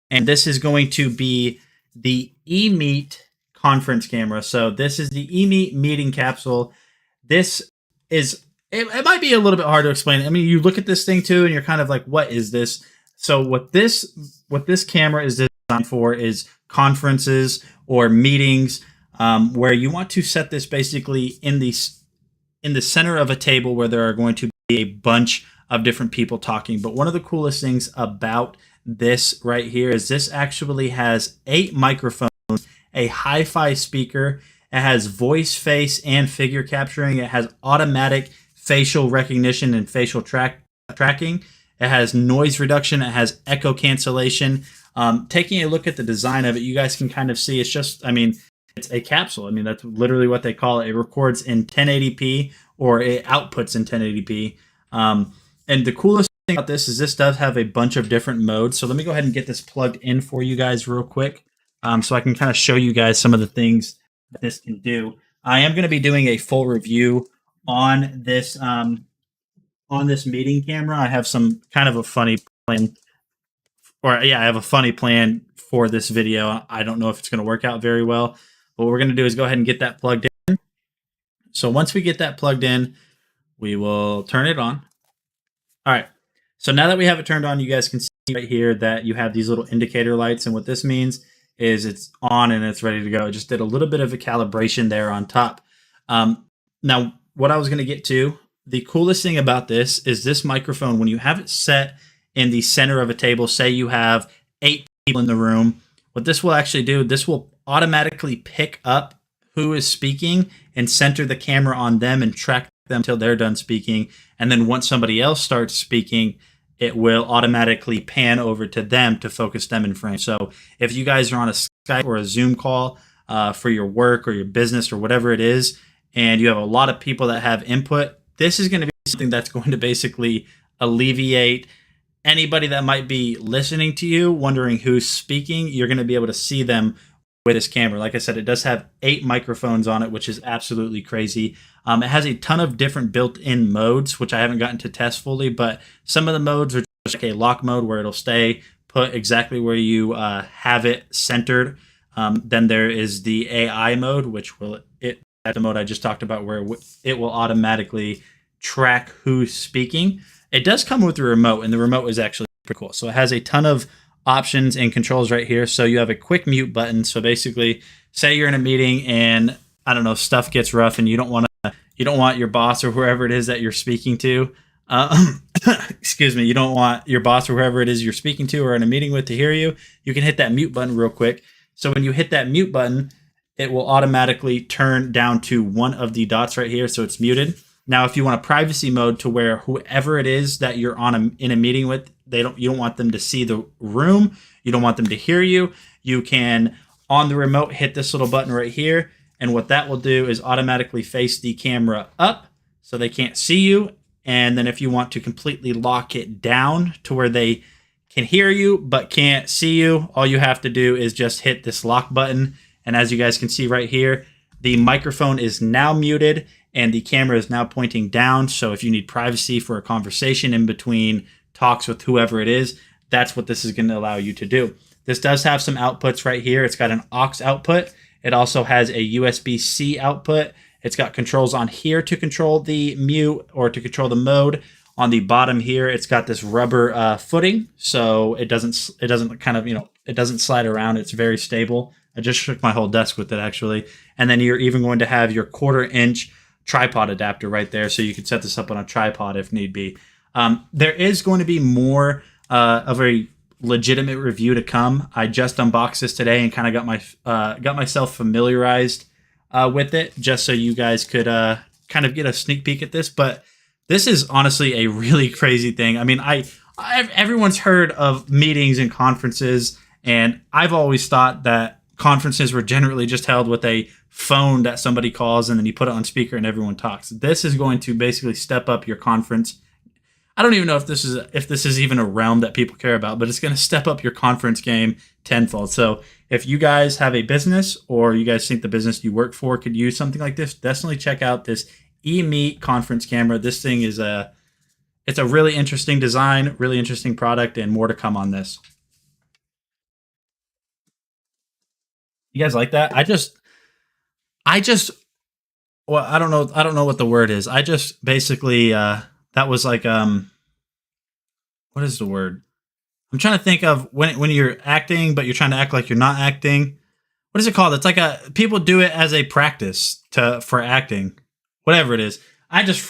And this is going to be the eMeet conference camera. So this is the eMeet meeting capsule. This is, it might be a little bit hard to explain. I mean, you look at this thing too, and you're kind of like, what is this? So what this camera is designed for is conferences or meetings, where you want to set this basically in the center of a table where there are going to be a bunch of different people talking. But one of the coolest things about this right here is this actually has 8 microphones, a hi-fi speaker. It has voice, face, and figure capturing. It has automatic facial recognition and facial tracking. It has noise reduction. It has echo cancellation. Taking a look at the design of it, you guys can kind of see it's just, I mean, it's a capsule. I mean, that's literally what they call it. It records in 1080p or it outputs in 1080p. And the coolest thing about this is this does have a bunch of different modes. So let me go ahead and get this plugged in for you guys real quick, so I can kind of show you guys some of the things that this can do. I am going to be doing a full review on this meeting camera. I have some kind of a funny plan, I have a funny plan for this video. I don't know if it's going to work out very well, but what we're going to do is go ahead and get that plugged in. So once we get that plugged in, we will turn it on. All right. So now that we have it turned on, you guys can see right here that you have these little indicator lights. And what this means is it's on and it's ready to go. I just did a little bit of a calibration there on top. Now, what I was going to get to, the coolest thing about this is this microphone, when you have it set in the center of a table, say you have 8 people in the room, what this will actually do, this will automatically pick up who is speaking and center the camera on them and track them until they're done speaking. And then once somebody else starts speaking, it will automatically pan over to them to focus them in frame. So if you guys are on a Skype or a Zoom call for your work or your business or whatever it is, and you have a lot of people that have input, this is going to be something that's going to basically alleviate anybody that might be listening to you, wondering who's speaking. You're going to be able to see them with this camera. Like I said, it does have 8 microphones on it, which is absolutely crazy. It has a ton of different built-in modes, which I haven't gotten to test fully, but some of the modes are just like a lock mode where it'll stay put exactly where you have it centered. Then there is the AI mode, which that's the mode I just talked about, where it will automatically track who's speaking. It does come with a remote, and the remote is actually pretty cool. So it has a ton of options and controls right here. So you have a quick mute button. So basically, say you're in a meeting and I don't know, stuff gets rough, and you don't want your boss or whoever it is that you're speaking to. Excuse me. You don't want your boss or whoever it is you're speaking to or in a meeting with to hear you. You can hit that mute button real quick. So when you hit that mute button, it will automatically turn down to one of the dots right here, so it's muted. Now, if you want a privacy mode to where whoever it is that you're in a meeting with, you don't want them to see the room, you don't want them to hear you, you can on the remote hit this little button right here, and what that will do is automatically face the camera up so they can't see you. And then if you want to completely lock it down to where they can hear you but can't see you, all you have to do is just hit this lock button. And as you guys can see right here, the microphone is now muted and the camera is now pointing down. So if you need privacy for a conversation in between talks with whoever it is, that's what this is going to allow you to do. This does have some outputs right here. It's got an aux output. It also has a USB-C output. It's got controls on here to control the mute or to control the mode. On the bottom here, it's got this rubber footing, so it doesn't slide around. It's very stable. I just shook my whole desk with it, actually. And then you're even going to have your 1/4-inch tripod adapter right there, so you can set this up on a tripod if need be. There is going to be more of a legitimate review to come. I just unboxed this today and kind of got myself familiarized with it, just so you guys could kind of get a sneak peek at this. But this is honestly a really crazy thing. I mean, everyone's heard of meetings and conferences, and I've always thought that conferences were generally just held with a phone that somebody calls and then you put it on speaker and everyone talks. This is going to basically step up your conference. I don't even know if this is even a realm that people care about, but it's going to step up your conference game tenfold. So if you guys have a business or you guys think the business you work for could use something like this, definitely check out this eMeet conference camera. This thing is it's a really interesting design, really interesting product, and more to come on this. You guys like that? Well, I don't know what the word is. I just basically that was like what is the word? I'm trying to think of when you're acting, but you're trying to act like you're not acting. What is it called? It's like people do it as a practice for acting, whatever it is. I just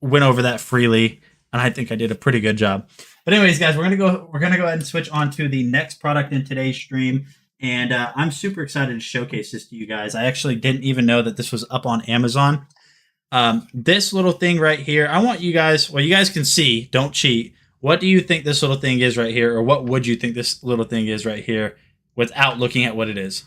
went over that freely, and I think I did a pretty good job. But anyways, guys, we're gonna go ahead and switch on to the next product in today's stream. And I'm super excited to showcase this to you guys. I actually didn't even know that this was up on Amazon. This little thing right here, I want you guys, well, you guys can see, don't cheat. What do you think this little thing is right here? Or what would you think this little thing is right here without looking at what it is?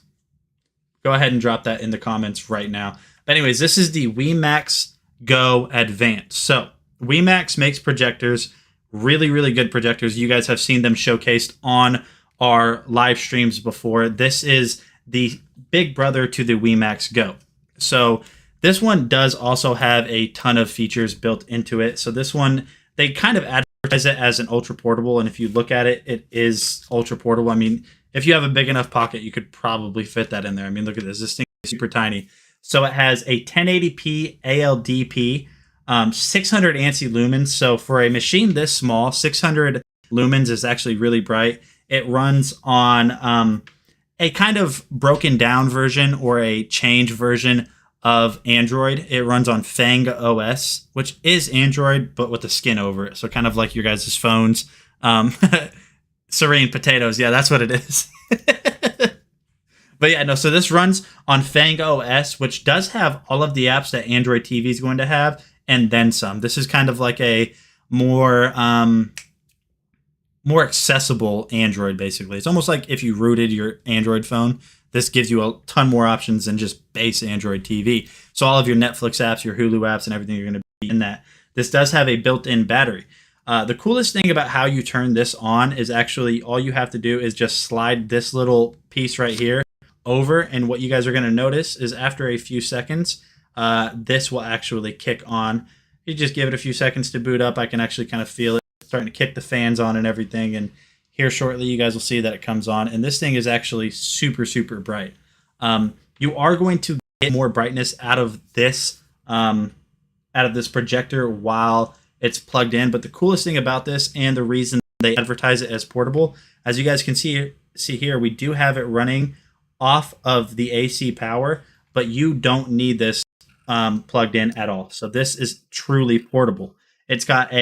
Go ahead and drop that in the comments right now. But anyways, this is the WeMax Go Advance. So WeMax makes projectors, really, really good projectors. You guys have seen them showcased on our live streams before. This is the big brother to the WeMax Go. So this one does also have a ton of features built into it. So this one, they kind of advertise it as an ultra portable, and if you look at it, it is ultra portable. I mean, if you have a big enough pocket, you could probably fit that in there. I mean, look at this. This thing is super tiny. So it has a 1080p ALDP, 600 ANSI lumens. So for a machine this small, 600 lumens is actually really bright. It runs on a kind of broken down version or a changed version of Android. It runs on Fang OS, which is Android, but with a skin over it. So kind of like your guys' phones. Serene potatoes. Yeah, that's what it is. But yeah, no, so this runs on Fang OS, which does have all of the apps that Android TV is going to have, and then some. This is kind of like a more accessible Android, basically. It's almost like if you rooted your Android phone, this gives you a ton more options than just base Android TV. So all of your Netflix apps, your Hulu apps, and everything are going to be in that. This does have a built-in battery. The coolest thing about how you turn this on is actually all you have to do is just slide this little piece right here over, and what you guys are going to notice is after a few seconds, this will actually kick on. You just give it a few seconds to boot up. I can actually kind of feel it starting to kick the fans on and everything, and here shortly you guys will see that it comes on, and this thing is actually super, super bright. You are going to get more brightness out of this projector while it's plugged in, but the coolest thing about this, and the reason they advertise it as portable, as you guys can see here, we do have it running off of the AC power, but you don't need this plugged in at all. So this is truly portable. It's got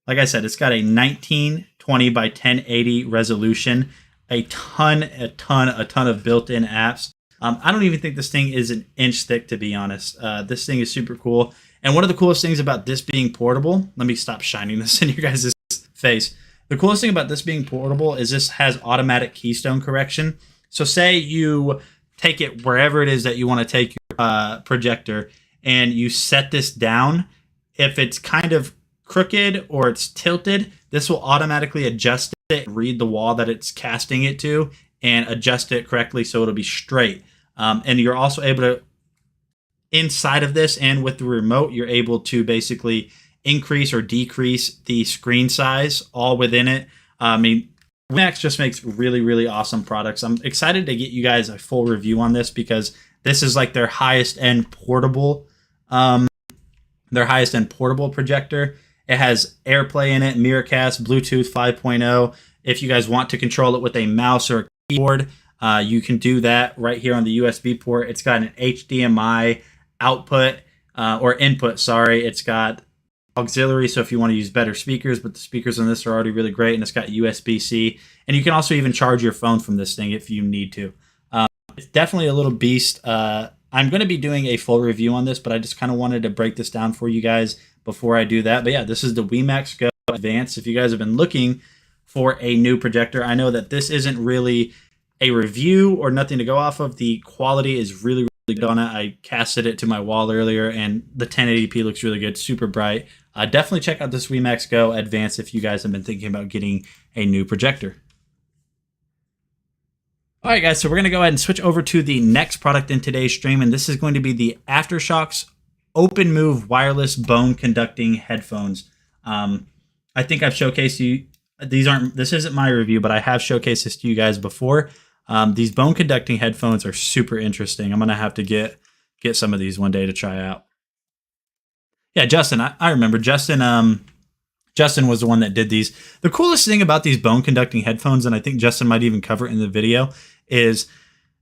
like I said, it's got a 1920 by 1080 resolution, a ton of built-in apps. I don't even think this thing is an inch thick, to be honest. This thing is super cool. And one of the coolest things about this being portable, let me stop shining this in your guys' face. The coolest thing about this being portable is this has automatic keystone correction. So say you take it wherever it is that you want to take your projector, and you set this down. If it's kind of crooked or it's tilted, this will automatically adjust it, read the wall that it's casting it to, and adjust it correctly so it'll be straight. And you're also able to, inside of this and with the remote, you're able to basically increase or decrease the screen size all within it. I mean, Max just makes really, really awesome products. I'm excited to get you guys a full review on this because this is like their highest end portable projector. It has AirPlay in it, Miracast, Bluetooth 5.0. If you guys want to control it with a mouse or a keyboard, you can do that right here on the USB port. It's got an HDMI output or input, sorry. It's got auxiliary, so if you want to use better speakers, but the speakers on this are already really great, and it's got USB-C. And you can also even charge your phone from this thing if you need to. It's definitely a little beast. I'm going to be doing a full review on this, but I just kind of wanted to break this down for you guys before I do that. But yeah, this is the WeMax Go Advance. If you guys have been looking for a new projector, I know that this isn't really a review or nothing to go off of. The quality is really, really good on it. I casted it to my wall earlier, and the 1080p looks really good, super bright. Definitely check out this WeMax Go Advance if you guys have been thinking about getting a new projector. All right, guys, so we're going to go ahead and switch over to the next product in today's stream, and this is going to be the Aftershokz Open Move Wireless Bone Conducting Headphones. I think I've showcased you. This isn't my review, but I have showcased this to you guys before. These bone conducting headphones are super interesting. I'm going to have to get some of these one day to try out. Yeah, Justin, I remember Justin. Justin was the one that did these. The coolest thing about these bone conducting headphones, and I think Justin might even cover it in the video, is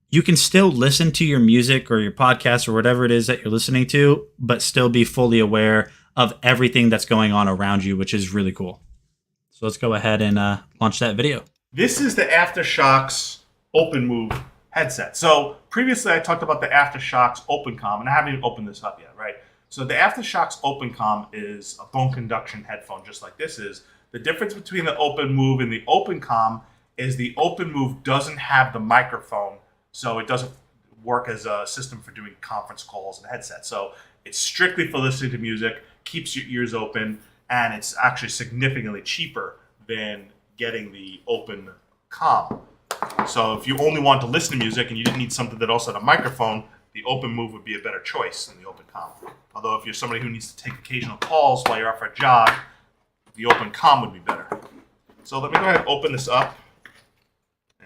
you can still listen to your music or your podcast or whatever it is that you're listening to, but still be fully aware of everything that's going on around you, which is really cool. So let's go ahead and launch that video. This is the Aftershokz Open Move headset. So previously I talked about the Aftershokz OpenCom, and I haven't even opened this up yet, right? So the Aftershokz OpenCom is a bone conduction headphone, just like this is. The difference between the Open Move and the OpenCom is the Open Move doesn't have the microphone, so it doesn't work as a system for doing conference calls and headsets. So it's strictly for listening to music, keeps your ears open, and it's actually significantly cheaper than getting the OpenCom. So if you only want to listen to music and you didn't need something that also had a microphone, the Open Move would be a better choice than the OpenCom. Although if you're somebody who needs to take occasional calls while you're out for a jog, the OpenCom would be better. So let me go ahead and open this up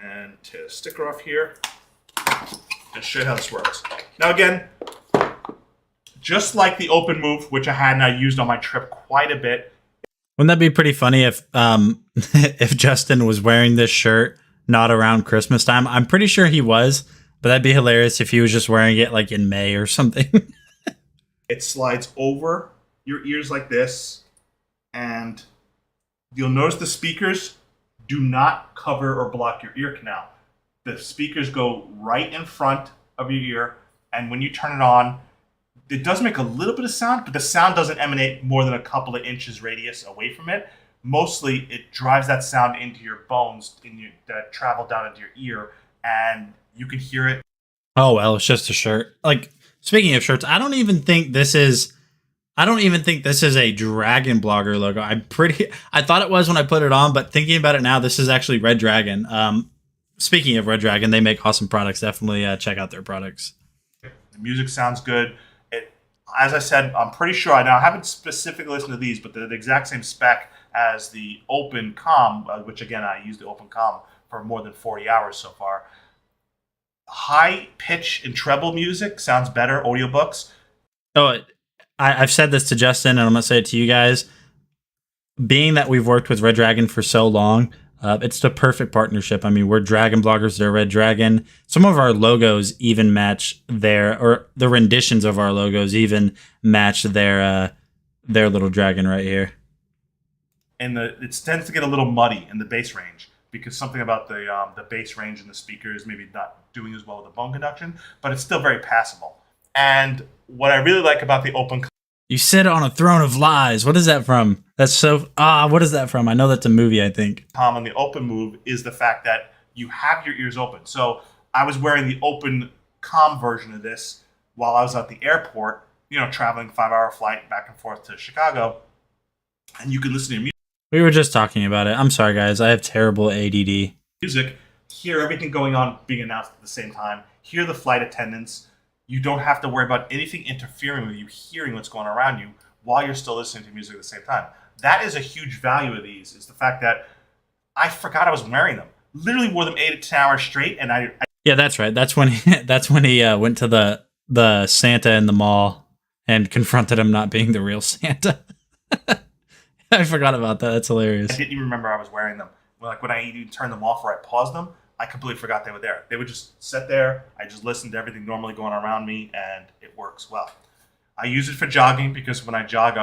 and tear the sticker off here and show you how this works. Now again, just like the Open Move, which I had and I used on my trip quite a bit. Wouldn't that be pretty funny if if Justin was wearing this shirt not around Christmas time? I'm pretty sure he was, but that'd be hilarious if he was just wearing it like in May or something. It slides over your ears like this, and you'll notice the speakers do not cover or block your ear canal. The speakers go right in front of your ear, and when you turn it on, it does make a little bit of sound, but the sound doesn't emanate more than a couple of inches radius away from it. Mostly, it drives that sound into your bones that travel down into your ear, and you can hear it. Oh, well, it's just a shirt. Like, speaking of shirts, I don't even think this is a Dragon Blogger logo. I thought it was when I put it on, but thinking about it now, this is actually Red Dragon. Speaking of Red Dragon, they make awesome products. Definitely check out their products. The music sounds good. As I said, I'm pretty sure I haven't specifically listened to these, but they're the exact same spec as the OpenCom, which again, I used the OpenCom for more than 40 hours so far. High pitch and treble music sounds better, audiobooks. Oh, I've said this to Justin, and I'm going to say it to you guys. Being that we've worked with Red Dragon for so long, it's the perfect partnership. I mean, we're Dragon bloggers, they're Red Dragon. Some of our logos even match the renditions of our logos even match their little dragon right here. And it tends to get a little muddy in the bass range. because something about the bass range and the speakers maybe not doing as well with the bone conduction, but it's still very passable. And what I really like about the open You sit on a throne of lies. What is that from? That's so what is that from? I know that's a movie, I think. com on the open move is the fact that you have your ears open. So I was wearing the open com version of this while I was at the airport, you know, traveling 5-hour flight back and forth to Chicago, and you can listen to your We were just talking about it. I'm sorry, guys. I have terrible ADD. music, hear everything going on being announced at the same time, hear the flight attendants. You don't have to worry about anything interfering with you hearing what's going on around you while you're still listening to music at the same time. That is a huge value of these, is the fact that I forgot I was wearing them. Literally wore them 8 to 10 hours straight, and I Yeah, that's right. That's when he went to the Santa in the mall and confronted him not being the real Santa. I forgot about that. That's hilarious. didn't even remember I was wearing them. Like when I even turned them off or I paused them, I completely forgot they were there. They would just sit there. I just listened to everything normally going on around me, and it works well. I use it for jogging because when I jog,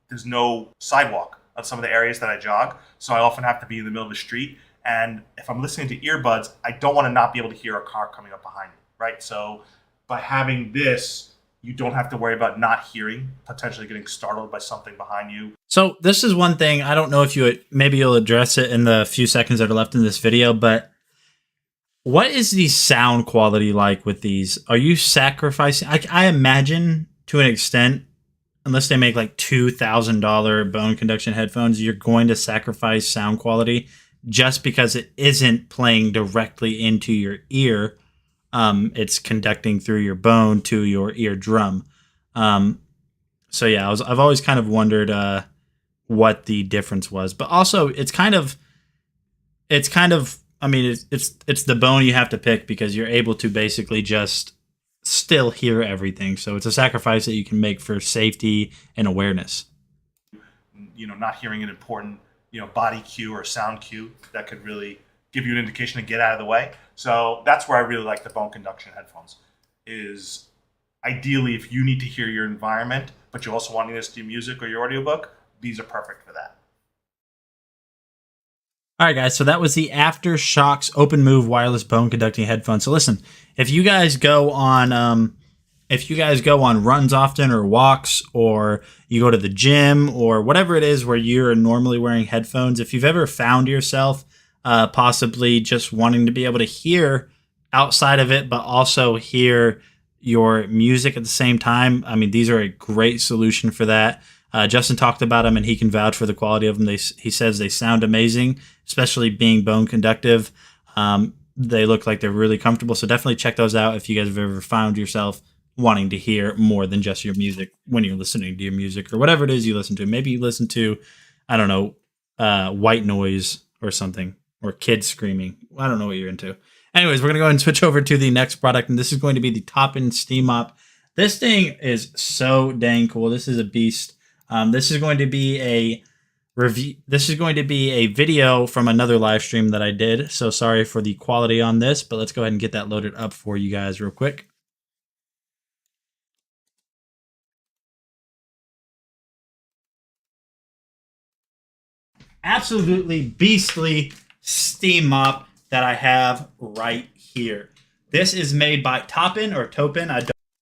there's no sidewalk on some of the areas that I jog, so I often have to be in the middle of the street. And if I'm listening to earbuds, I don't want to not be able to hear a car coming up behind me, right? So by having this, you don't have to worry about not hearing, potentially getting startled by something behind you. So this is one thing. I don't know if maybe you'll address it in the few seconds that are left in this video, but what is the sound quality like with these? Are you sacrificing? I imagine to an extent, unless they make like $2,000 bone conduction headphones, you're going to sacrifice sound quality just because it isn't playing directly into your ear. It's conducting through your bone to your eardrum. So yeah, I've always kind of wondered what the difference was, but also it's kind of. I mean, it's the bone you have to pick because you're able to basically just still hear everything. So it's a sacrifice that you can make for safety and awareness. You know, not hearing an important, body cue or sound cue that could really give you an indication to get out of the way. So that's where I really like the bone conduction headphones. Is ideally if you need to hear your environment, but you also want to listen to music or your audiobook, these are perfect for that. All right, guys, so that was the Aftershokz Open Move wireless bone conducting headphones. So listen, if you guys go on runs often or walks, or you go to the gym or whatever it is where you're normally wearing headphones, if you've ever found yourself possibly just wanting to be able to hear outside of it, but also hear your music at the same time, I mean, these are a great solution for that. Justin talked about them, and he can vouch for the quality of them. He says they sound amazing, especially being bone conductive. They look like they're really comfortable, so definitely check those out if you guys have ever found yourself wanting to hear more than just your music when you're listening to your music or whatever it is you listen to. Maybe you listen to, I don't know, white noise or something, or kids screaming. I don't know what you're into. Anyways, we're going to go ahead and switch over to the next product, and this is going to be the Top-In Steam Mop. This thing is so dang cool. This is a beast. This is going to be a review. This is going to be a video from another live stream that I did. So sorry for the quality on this, but let's go ahead and get that loaded up for you guys real quick. Absolutely beastly steam mop that I have right here. This is made by Top-In or Top-In.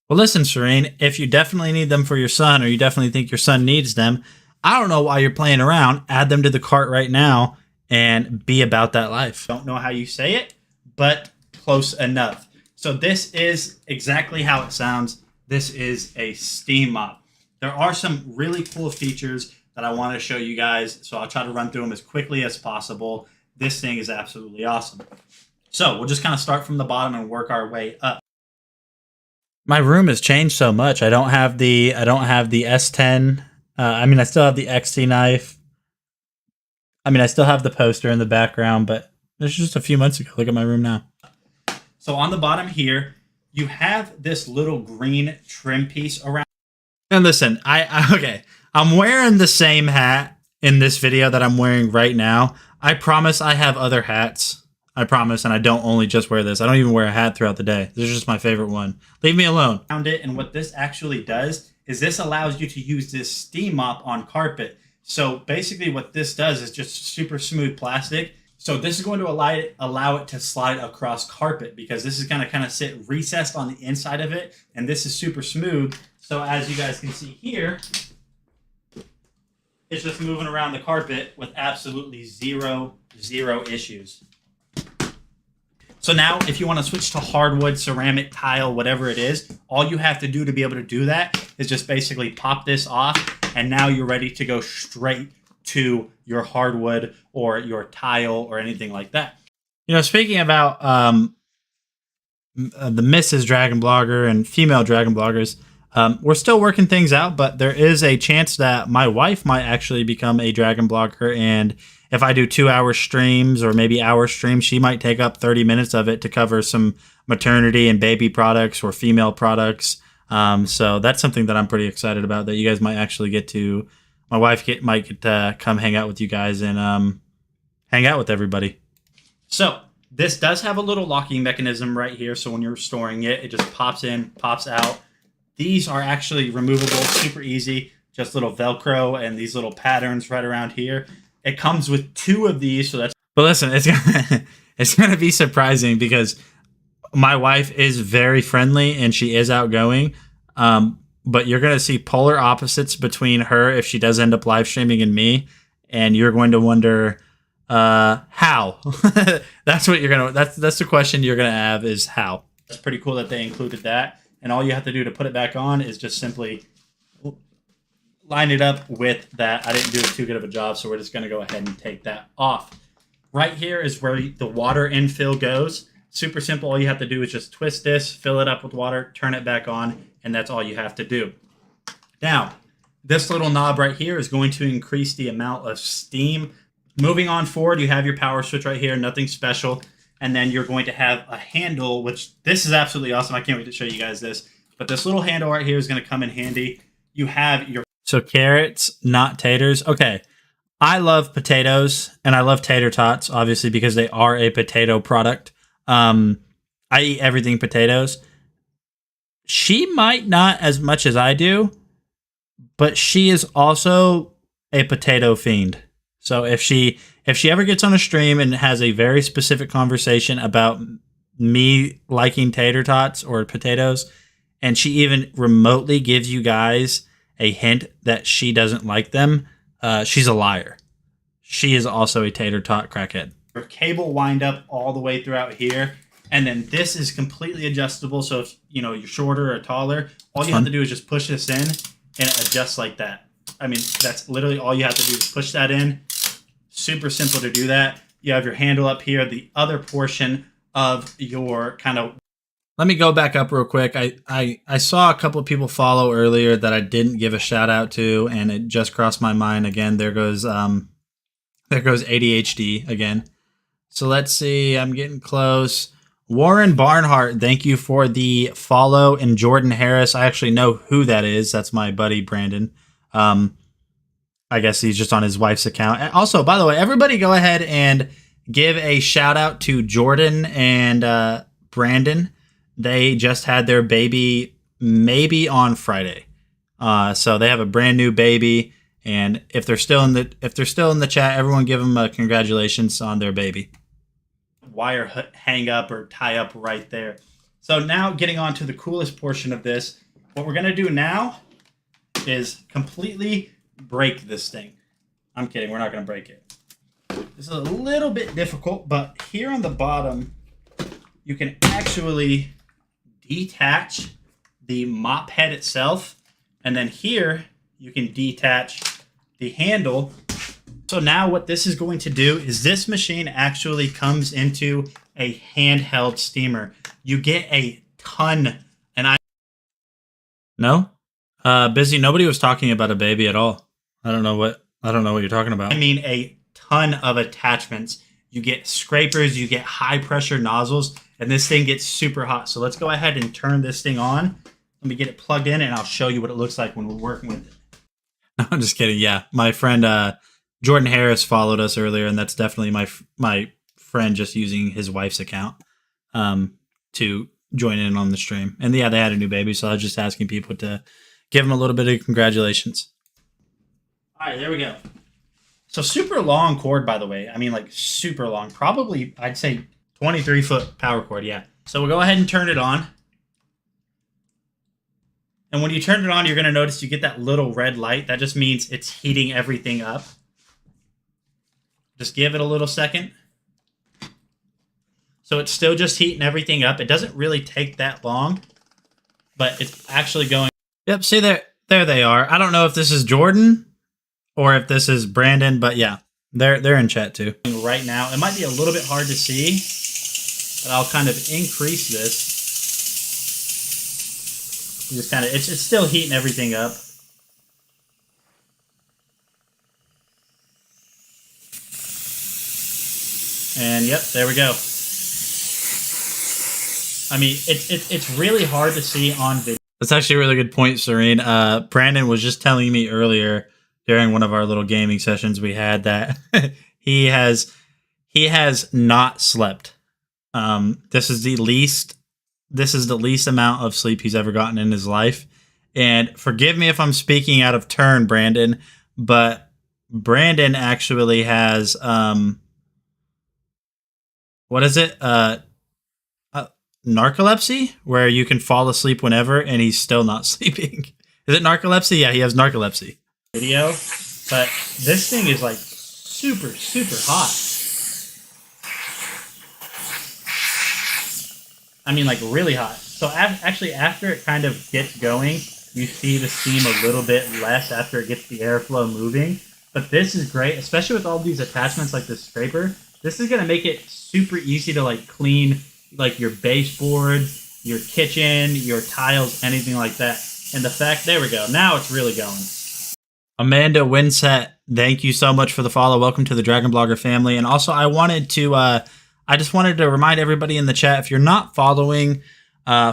Well, listen, Serene, if you definitely need them for your son, or you definitely think your son needs them, I don't know why you're playing around. Add them to the cart right now and be about that life. Don't know how you say it, but close enough. So this is exactly how it sounds. This is a steam mop. There are some really cool features that I want to show you guys, so I'll try to run through them as quickly as possible. This thing is absolutely awesome. So we'll just kind of start from the bottom and work our way up. My room has changed so much. I don't have the S10. I still have the XT knife. I still have the poster in the background, but this is just a few months ago. Look at my room now. So on the bottom here, you have this little green trim piece around. And listen, I'm wearing the same hat in this video that I'm wearing right now. I promise I have other hats. I promise, and I don't only just wear this. I don't even wear a hat throughout the day. This is just my favorite one. Leave me alone. Found it, and what this actually does is this allows you to use this steam mop on carpet. So basically what this does is just super smooth plastic. So this is going to allow it to slide across carpet, because this is going to kind of sit recessed on the inside of it, and this is super smooth. So as you guys can see here, it's just moving around the carpet with absolutely zero issues. So now if you want to switch to hardwood, ceramic, tile, whatever it is, all you have to do to be able to do that is just basically pop this off, and now you're ready to go straight to your hardwood or your tile or anything like that. You know, speaking about the Mrs. Dragon Blogger and female Dragon Bloggers, we're still working things out, but there is a chance that my wife might actually become a Dragon Blogger, and if I do 2-hour streams or maybe hour streams, she might take up 30 minutes of it to cover some maternity and baby products or female products. So that's something that I'm pretty excited about, that you guys might actually get to, my wife might get to come hang out with you guys and hang out with everybody. So this does have a little locking mechanism right here. So when you're storing it, it just pops in, pops out. These are actually removable, super easy, just little Velcro and these little patterns right around here. It comes with 2 of these, so that's. But listen, it's gonna be surprising because my wife is very friendly and she is outgoing. But you're gonna see polar opposites between her if she does end up live streaming and me, and you're going to wonder how. That's what you're gonna. That's the question you're gonna have, is how. It's pretty cool that they included that. And all you have to do to put it back on is just simply line it up with that. I didn't do too good of a job, so we're just going to go ahead and take that off. Right here is where the water infill goes. Super simple. All you have to do is just twist this, fill it up with water, turn it back on, and that's all you have to do. Now, this little knob right here is going to increase the amount of steam. Moving on forward, you have your power switch right here, nothing special. And then you're going to have a handle, which this is absolutely awesome. I can't wait to show you guys this. But this little handle right here is going to come in handy. You have your... So carrots, not taters. Okay. I love potatoes, and I love tater tots, obviously, because they are a potato product. I eat everything potatoes. She might not as much as I do, but she is also a potato fiend. So if she ever gets on a stream and has a very specific conversation about me liking tater tots or potatoes, and she even remotely gives you guys a hint that she doesn't like them, she's a liar. She is also a tater tot crackhead. Your cable wind up all the way throughout here, and then this is completely adjustable. So if you're shorter or taller, all you have to do is just push this in, and it adjusts like that. I mean, that's literally all you have to do is push that in. Super simple to do that. You have your handle up here. The other portion of your kind of... Let me go back up real quick. I saw a couple of people follow earlier that I didn't give a shout out to, and it just crossed my mind again. There goes ADHD again. So let's see. I'm getting close. Warren Barnhart, thank you for the follow. And Jordan Harris, I actually know who that is. That's my buddy Brandon. I guess he's just on his wife's account. And also, by the way, everybody go ahead and give a shout out to Jordan and Brandon. They just had their baby maybe on Friday. So they have a brand new baby, and if they're still in the chat, everyone give them a congratulations on their baby. Wire hang up or tie up right there. So now getting on to the coolest portion of this, what we're going to do now is completely break this thing. I'm kidding. We're not going to break it. This is a little bit difficult, but here on the bottom, you can actually detach the mop head itself. And then here, you can detach the handle. So now what this is going to do is this machine actually comes into a handheld steamer. You get a ton. No? Busy. Nobody was talking about a baby at all. I don't know what you're talking about. I mean, a ton of attachments. You get scrapers, you get high pressure nozzles, and this thing gets super hot. So let's go ahead and turn this thing on. Let me get it plugged in, and I'll show you what it looks like when we're working with it. No, I'm just kidding. Yeah, my friend Jordan Harris followed us earlier, and that's definitely my friend just using his wife's account to join in on the stream. And yeah, they had a new baby, so I was just asking people to give them a little bit of congratulations. All right, there we go. So super long cord, by the way. I mean, like super long. Probably, I'd say 23-foot power cord, yeah. So we'll go ahead and turn it on. And when you turn it on, you're going to notice you get that little red light. That just means it's heating everything up. Just give it a little second. So it's still just heating everything up. It doesn't really take that long, but it's actually going. Yep, see there they are. I don't know if this is Jordan or if this is Brandon, but yeah, they're in chat too. Right now, it might be a little bit hard to see, but I'll kind of increase this. Just kind of, it's still heating everything up. And yep, there we go. I mean, it's really hard to see on video. That's actually a really good point, Serene. Brandon was just telling me earlier during one of our little gaming sessions we had that he has not slept. This is the least amount of sleep he's ever gotten in his life. And forgive me if I'm speaking out of turn, Brandon, but Brandon actually has what is it? Narcolepsy, where you can fall asleep whenever and he's still not sleeping. Is it narcolepsy? Yeah, he has narcolepsy. Video, but this thing is like super hot. I mean, like really hot. So actually, after it kind of gets going, you see the steam a little bit less after it gets the airflow moving. But this is great, especially with all these attachments like this scraper. This is gonna make it super easy to like clean like your baseboard, your kitchen, your tiles, anything like that. And the fact, there we go. Now it's really going. Amanda Winsett, thank you so much for the follow. Welcome to the Dragon Blogger family. And also I just wanted to remind everybody in the chat, if you're not following,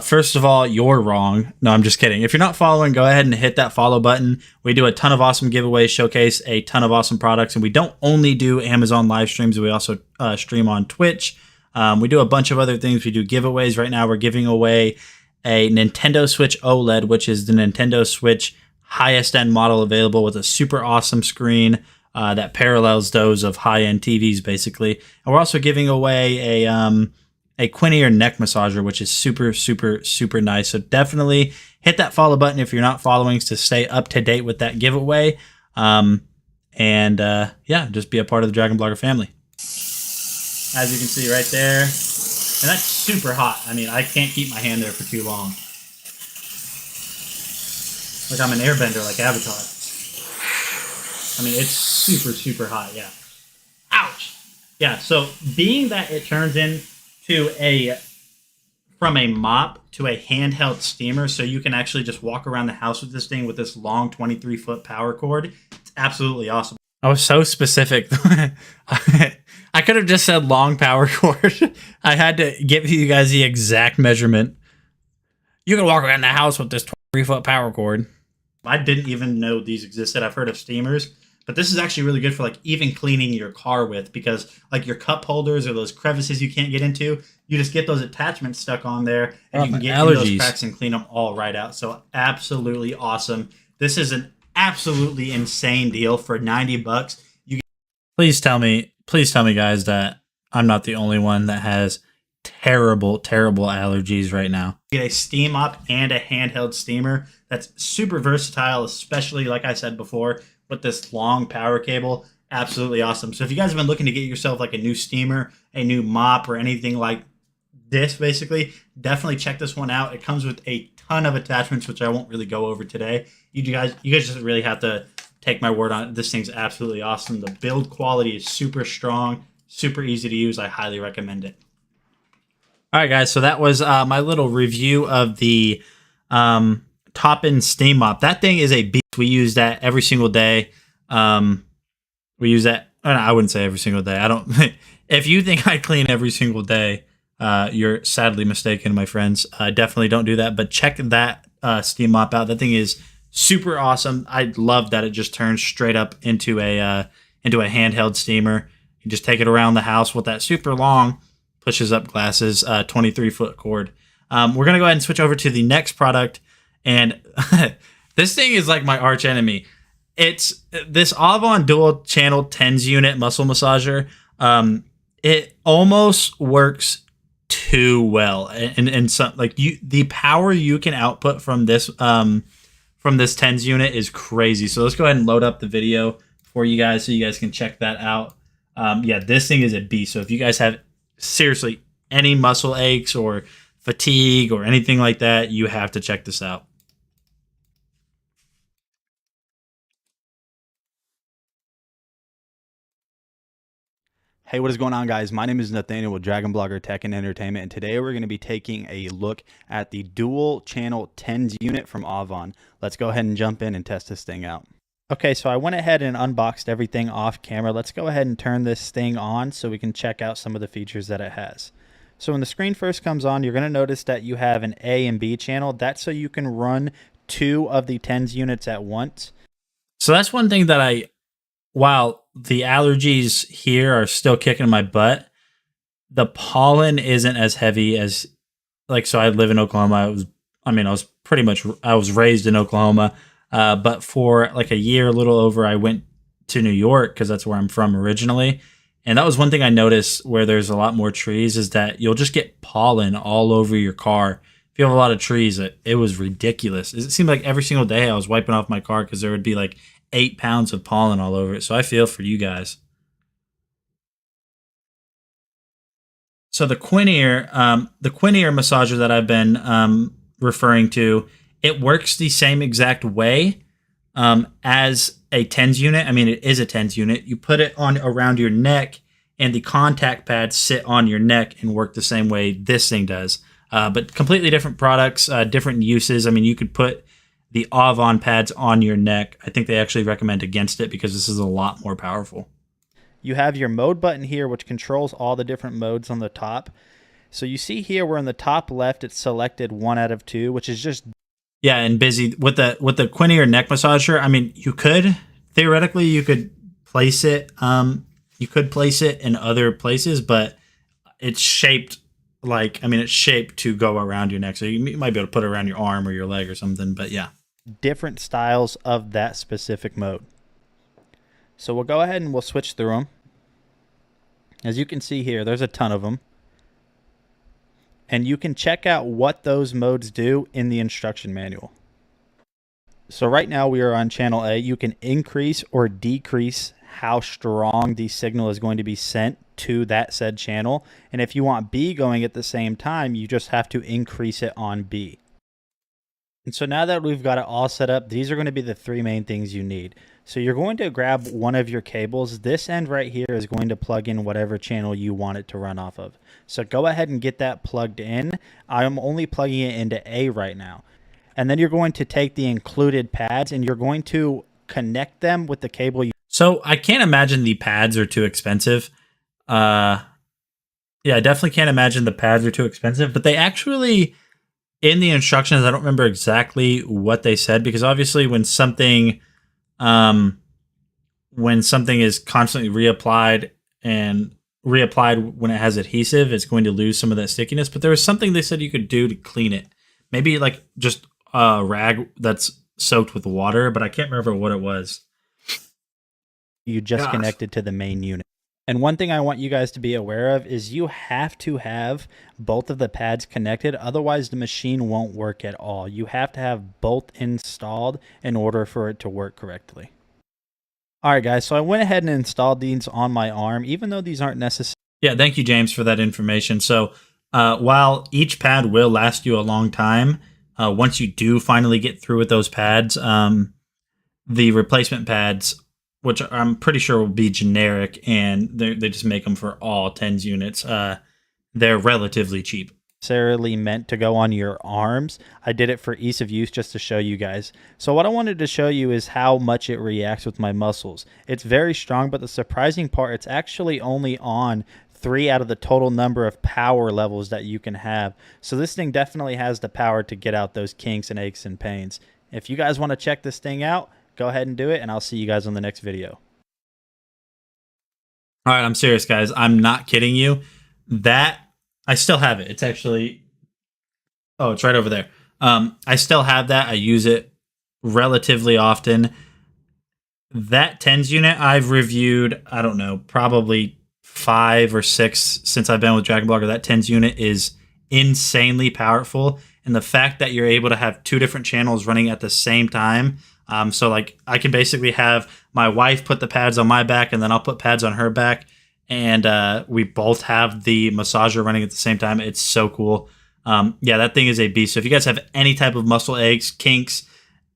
first of all, you're wrong. No, I'm just kidding. If you're not following, go ahead and hit that follow button. We do a ton of awesome giveaways, showcase a ton of awesome products. And we don't only do Amazon live streams. We also stream on Twitch. We do a bunch of other things. We do giveaways. Right now, we're giving away a Nintendo Switch OLED, which is the Nintendo Switch highest end model available with a super awesome screen that parallels those of high-end TVs, basically. And we're also giving away a Quinnier neck massager, which is super nice. So definitely hit that follow button if you're not following to stay up to date with that giveaway. Yeah, just be a part of the Dragon Blogger family. As you can see right there. And that's super hot. I mean, I can't keep my hand there for too long. Like I'm an airbender like Avatar. I mean, it's super hot, yeah. Ouch! Yeah, so being that it turns into from a mop to a handheld steamer, so you can actually just walk around the house with this thing with this long 23-foot power cord, it's absolutely awesome. I was so specific. I could have just said long power cord. I had to give you guys the exact measurement. You can walk around the house with this 23-foot power cord. I didn't even know these existed. I've heard of steamers, but this is actually really good for like even cleaning your car with, because like your cup holders or those crevices you can't get into, you just get those attachments stuck on there and you can get into those cracks and clean them all right out. So absolutely awesome. This is an absolutely insane deal for $90. Please tell me, guys, that I'm not the only one that has terrible allergies right now. Get a steam mop and a handheld steamer that's super versatile, especially like I said before, with this long power cable. Absolutely awesome. So if you guys have been looking to get yourself like a new steamer, a new mop, or anything like this, basically, definitely check this one out. It comes with a ton of attachments, which I won't really go over today. You guys just really have to take my word on it. This thing's absolutely awesome. The build quality is super strong, super easy to use. I highly recommend it. All right, guys. So that was my little review of the top-end steam mop. That thing is a beast. We use that every single day. We use that. No, I wouldn't say every single day. I don't. If you think I clean every single day, you're sadly mistaken, my friends. Definitely don't do that. But check that steam mop out. That thing is super awesome. I love that it just turns straight up into a handheld steamer. You just take it around the house with that super long pushes up glasses 23-foot cord. We're gonna go ahead and switch over to the next product, and this thing is like my arch enemy. It's this Avon dual channel tens unit muscle massager. It almost works too well, and some like the power you can output from this tens unit is crazy. So let's go ahead and load up the video for you guys so you guys can check that out. Yeah, this thing is a beast. So if you guys have seriously any muscle aches or fatigue or anything like that, you have to check this out. Hey, what is going on, guys? My name is Nathaniel with Dragon Blogger Tech and Entertainment, and today we're going to be taking a look at the dual channel tens unit from Avon. Let's go ahead and jump in and test this thing out. Okay, so I went ahead and unboxed everything off camera. Let's go ahead and turn this thing on so we can check out some of the features that it has. So when the screen first comes on, you're going to notice that you have an A and B channel. That's so you can run 2 of the tens units at once. So that's one thing that while the allergies here are still kicking my butt, the pollen isn't as heavy as, like, so I live in Oklahoma. I was raised in Oklahoma, but for like a year, a little over, I went to New York because that's where I'm from originally. And that was one thing I noticed where there's a lot more trees is that you'll just get pollen all over your car. If you have a lot of trees, it was ridiculous. It seemed like every single day I was wiping off my car because there would be like 8 pounds of pollen all over it. So I feel for you guys. So the Quinn-Ear massager that I've been referring to, it works the same exact way as a tens unit. I mean, it is a tens unit. You put it on around your neck, and the contact pads sit on your neck and work the same way this thing does. But completely different products, different uses. I mean, you could put the Avon pads on your neck. I think they actually recommend against it because this is a lot more powerful. You have your mode button here, which controls all the different modes on the top. So you see here where in the top left, it's selected 1 out of 2, which is just... Yeah, and busy with the Quinn-Ear neck massager. I mean, you could place it. You could place it in other places, but it's shaped it's shaped to go around your neck. So you might be able to put it around your arm or your leg or something. But yeah, different styles of that specific mode. So we'll go ahead and we'll switch through them. As you can see here, there's a ton of them. And you can check out what those modes do in the instruction manual. So right now we are on channel A. You can increase or decrease how strong the signal is going to be sent to that said channel. And if you want B going at the same time, you just have to increase it on B. And so now that we've got it all set up, these are going to be the 3 main things you need. So you're going to grab one of your cables. This end right here is going to plug in whatever channel you want it to run off of. So go ahead and get that plugged in. I'm only plugging it into A right now. And then you're going to take the included pads and you're going to connect them with the cable. So I can't imagine the pads are too expensive. Yeah, I definitely can't imagine the pads are too expensive, but they actually... In the instructions, I don't remember exactly what they said because obviously when something is constantly reapplied when it has adhesive, it's going to lose some of that stickiness. But there was something they said you could do to clean it. Maybe like just a rag that's soaked with water, but I can't remember what it was. You just connected to the main unit. And one thing I want you guys to be aware of is you have to have both of the pads connected. Otherwise, the machine won't work at all. You have to have both installed in order for it to work correctly. All right, guys. So I went ahead and installed these on my arm, even though these aren't necessary. Yeah, thank you, James, for that information. So while each pad will last you a long time, once you do finally get through with those pads, the replacement pads, which I'm pretty sure will be generic, and they just make them for all tens units. They're relatively cheap. Necessarily meant to go on your arms. I did it for ease of use just to show you guys. So what I wanted to show you is how much it reacts with my muscles. It's very strong, but the surprising part, it's actually only on 3 out of the total number of power levels that you can have. So this thing definitely has the power to get out those kinks and aches and pains. If you guys want to check this thing out, go ahead and do it, and I'll see you guys on the next video. All right, I'm serious, guys. I'm not kidding you. That, I still have it. It's actually, oh, it's right over there. I still have that. I use it relatively often. That tens unit I've reviewed, I don't know, probably 5 or 6 since I've been with Dragon Blogger. That tens unit is insanely powerful. And the fact that you're able to have 2 different channels running at the same time. So like I can basically have my wife put the pads on my back and then I'll put pads on her back. And we both have the massager running at the same time. It's so cool. Yeah, that thing is a beast. So if you guys have any type of muscle aches, kinks,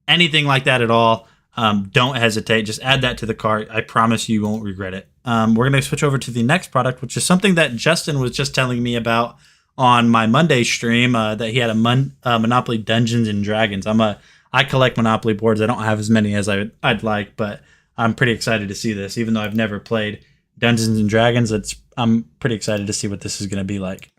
anything like that at all, don't hesitate. Just add that to the cart. I promise you won't regret it. We're going to switch over to the next product, which is something that Justin was just telling me about on my Monday stream, that he had a Monopoly Dungeons and Dragons. I collect Monopoly boards. I don't have as many as I'd like, but I'm pretty excited to see this. Even though I've never played Dungeons and Dragons, I'm pretty excited to see what this is going to be like.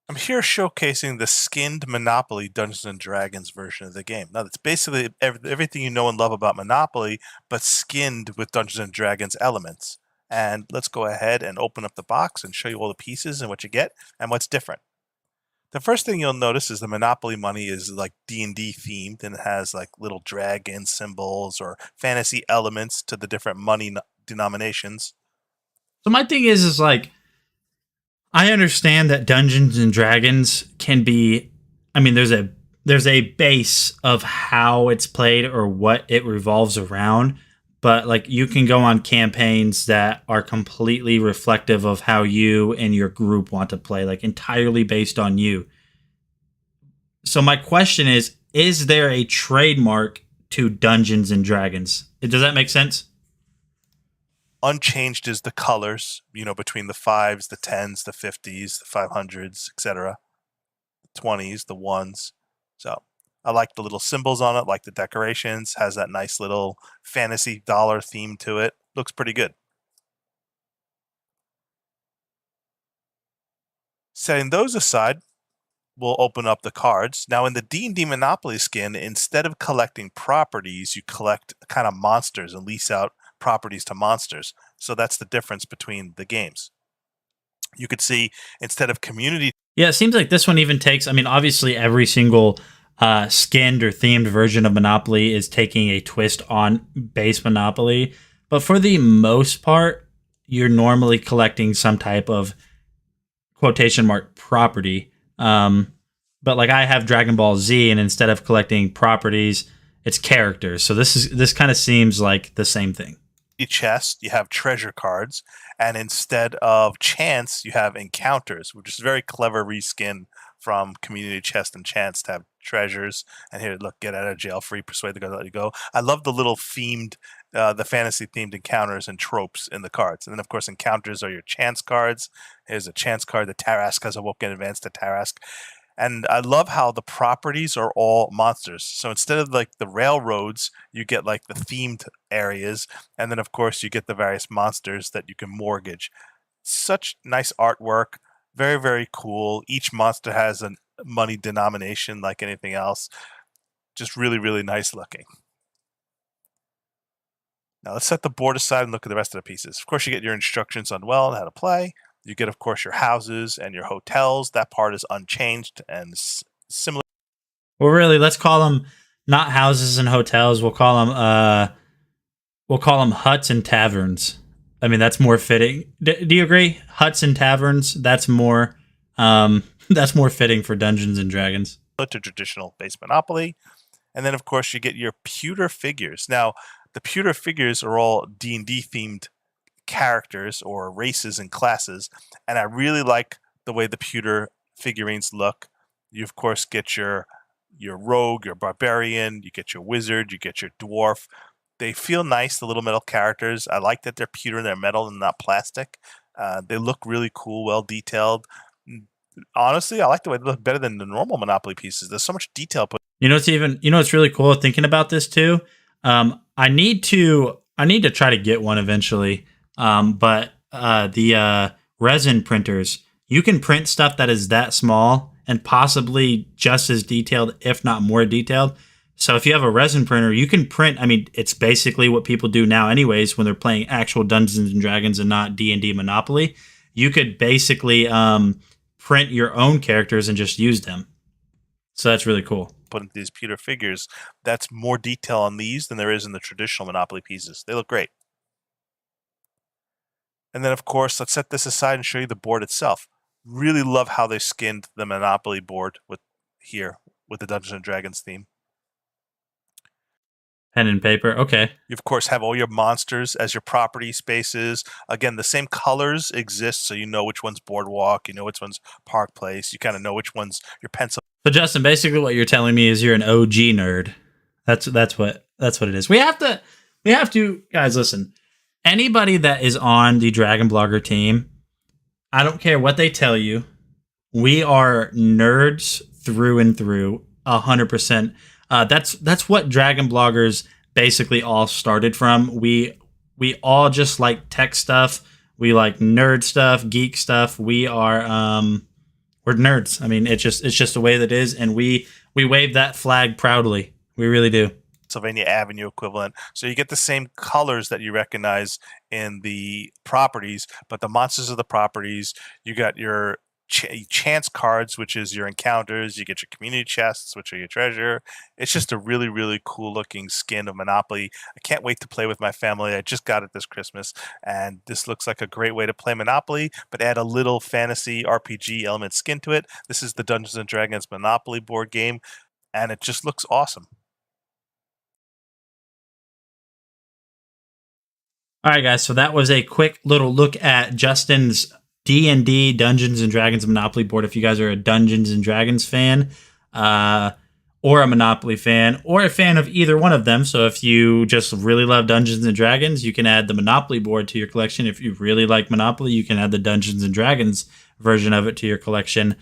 I'm here showcasing the skinned Monopoly Dungeons and Dragons version of the game. Now, that's basically everything you know and love about Monopoly, but skinned with Dungeons and Dragons elements. And let's go ahead and open up the box and show you all the pieces and what you get and what's different. The first thing you'll notice is the Monopoly money is like D&D themed and it has like little dragon symbols or fantasy elements to the different money denominations. So my thing is like, I understand that Dungeons and Dragons can be, I mean, there's a base of how it's played or what it revolves around, but like you can go on campaigns that are completely reflective of how you and your group want to play, like entirely based on you. So my question is there a trademark to Dungeons and Dragons? Does that make sense? Unchanged is the colors, between the 5s, the 10s, the 50s, the 500s, etc. The 20s, the 1s. So I like the little symbols on it, like the decorations, has that nice little fantasy dollar theme to it. Looks pretty good. Setting those aside, we'll open up the cards. Now in the D&D Monopoly skin, instead of collecting properties, you collect kind of monsters and lease out properties to monsters. So that's the difference between the games. You could see instead of community. Yeah, it seems like this one even takes, I mean, obviously every single skinned or themed version of Monopoly is taking a twist on base Monopoly. But for the most part, you're normally collecting some type of quotation mark property. But like I have Dragon Ball Z, and instead of collecting properties, it's characters. So this kind of seems like the same thing. Chest, you have treasure cards, and instead of chance, you have encounters, which is very clever reskin from Community Chest and Chance to have treasures. And here, look, get out of jail free, persuade the guy to let you go. I love the little themed, the fantasy themed encounters and tropes in the cards. And then, of course, encounters are your chance cards. Here's a chance card. The Tarrasque has awoken advance to Tarrasque. And I love how the properties are all monsters. So instead of like the railroads, you get like the themed areas. And then, of course, you get the various monsters that you can mortgage. Such nice artwork. Very, very cool. Each monster has a money denomination like anything else. Just really, really nice looking. Now let's set the board aside and look at the rest of the pieces. Of course, you get your instructions on how to play. You get, of course, your houses and your hotels. That part is unchanged and similar. Well, really, let's call them not houses and hotels. We'll call them huts and taverns. I mean, that's more fitting. Do you agree? Huts and taverns. That's more fitting for Dungeons and Dragons. To traditional base Monopoly, and then, of course, you get your pewter figures. Now, the pewter figures are all D&D themed characters or races and classes, and I really like the way the pewter figurines look. You of course get your rogue, your barbarian, you get your wizard, you get your dwarf. They feel nice, the little metal characters. I like that they're pewter and they're metal and not plastic. They look really cool, well detailed. Honestly, I like the way they look better than the normal Monopoly pieces. There's so much detail put. It's really cool thinking about this too. I need to try to get one eventually. But the resin printers, you can print stuff that is that small and possibly just as detailed, if not more detailed. So if you have a resin printer, you can print. I mean, it's basically what people do now anyways when they're playing actual Dungeons and Dragons and not D&D Monopoly. You could basically print your own characters and just use them. So that's really cool. Put into these pewter figures, that's more detail on these than there is in the traditional Monopoly pieces. They look great. And then, of course, let's set this aside and show you the board itself. Really love how they skinned the Monopoly board with the Dungeons and Dragons theme. Pen and paper. Okay. You, of course, have all your monsters as your property spaces. Again, the same colors exist, so you know which one's Boardwalk, you know which one's Park Place, you kind of know which one's your pencil. So Justin, basically what you're telling me is you're an OG nerd. That's what it is. We have to guys, listen. Anybody that is on the Dragon Blogger team, I don't care what they tell you, we are nerds through and through, 100%. That's what Dragon Bloggers basically all started from. We all just like tech stuff. We like nerd stuff, geek stuff. We are we're nerds. I mean, it's just the way that it is, and we wave that flag proudly. We really do. Pennsylvania Avenue equivalent. So you get the same colors that you recognize in the properties, but the monsters of the properties, you got your chance cards, which is your encounters, you get your community chests, which are your treasure. It's just a really, really cool looking skin of Monopoly. I can't wait to play with my family. I just got it this Christmas, and this looks like a great way to play Monopoly, but add a little fantasy RPG element skin to it. This is the Dungeons and Dragons Monopoly board game, and it just looks awesome. All right, guys. So that was a quick little look at Justin's D&D Dungeons and Dragons Monopoly board. If you guys are a Dungeons and Dragons fan, or a Monopoly fan, or a fan of either one of them. So if you just really love Dungeons and Dragons, you can add the Monopoly board to your collection. If you really like Monopoly, you can add the Dungeons and Dragons version of it to your collection.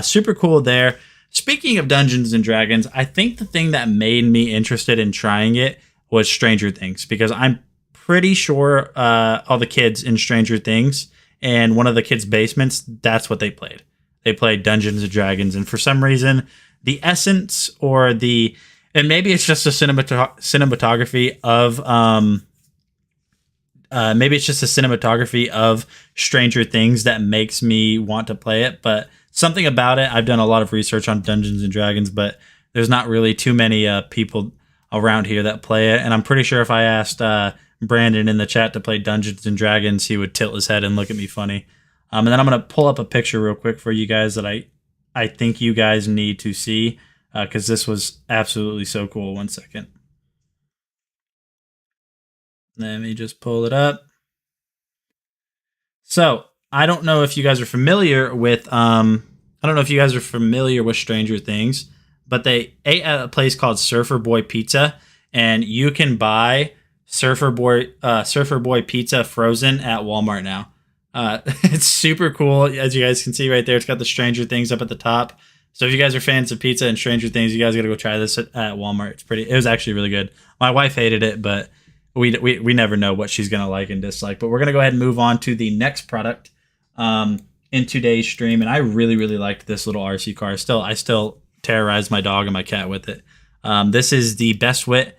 Super cool there. Speaking of Dungeons and Dragons, I think the thing that made me interested in trying it was Stranger Things, because I'm pretty sure all the kids in Stranger Things and one of the kids' basements, that's what they played. They played Dungeons and Dragons, and for some reason, the essence or and maybe it's just a cinematography of Stranger Things that makes me want to play it. But something about it, I've done a lot of research on Dungeons and Dragons, but there's not really too many people around here that play it, and I'm pretty sure if I asked Brandon in the chat to play Dungeons and Dragons, he would tilt his head and look at me funny. And then I'm going to pull up a picture real quick for you guys that I think you guys need to see, because this was absolutely so cool. 1 second. Let me just pull it up. So I don't know if you guys are familiar with Stranger Things, but they ate at a place called Surfer Boy Pizza, and you can buy Surfer Boy Pizza frozen at Walmart now. It's super cool, as you guys can see right there. It's got the Stranger Things up at the top. So if you guys are fans of pizza and Stranger Things, you guys got to go try this at Walmart. It was actually really good. My wife hated it, but we never know what she's gonna like and dislike. But we're gonna go ahead and move on to the next product in today's stream. And I really, really liked this little RC car. I still terrorize my dog and my cat with it. This is the Best Wit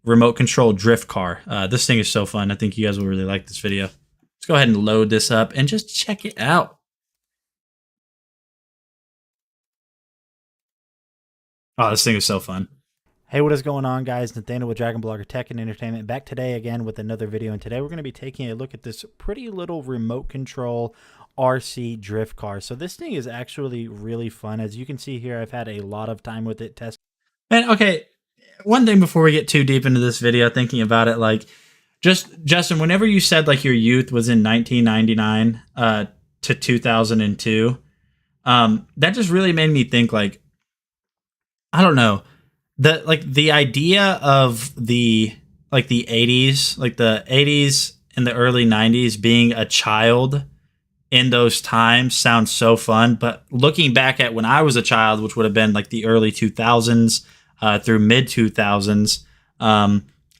remote control drift car. This thing is so fun. I think you guys will really like this video. Let's go ahead and load this up and just check it out. Oh, this thing is so fun. Hey, what is going on, guys? Nathaniel with Dragon Blogger Tech and Entertainment, back today again with another video. And today we're going to be taking a look at this pretty little remote control RC drift car. So this thing is actually really fun. As you can see here, I've had a lot of time with it testing. Man, okay, one thing before we get too deep into this video, thinking about it, like, Justin, whenever you said like your youth was in 1999 to 2002, that just really made me think, like, I don't know, the idea of the 80s, like the 80s and the early 90s, being a child in those times sounds so fun. But looking back at when I was a child, which would have been like the early 2000s through mid 2000s,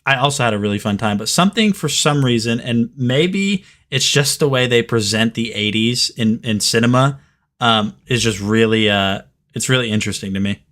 I also had a really fun time. But something, for some reason, and maybe it's just the way they present the 80s in cinema, is just really it's really interesting to me.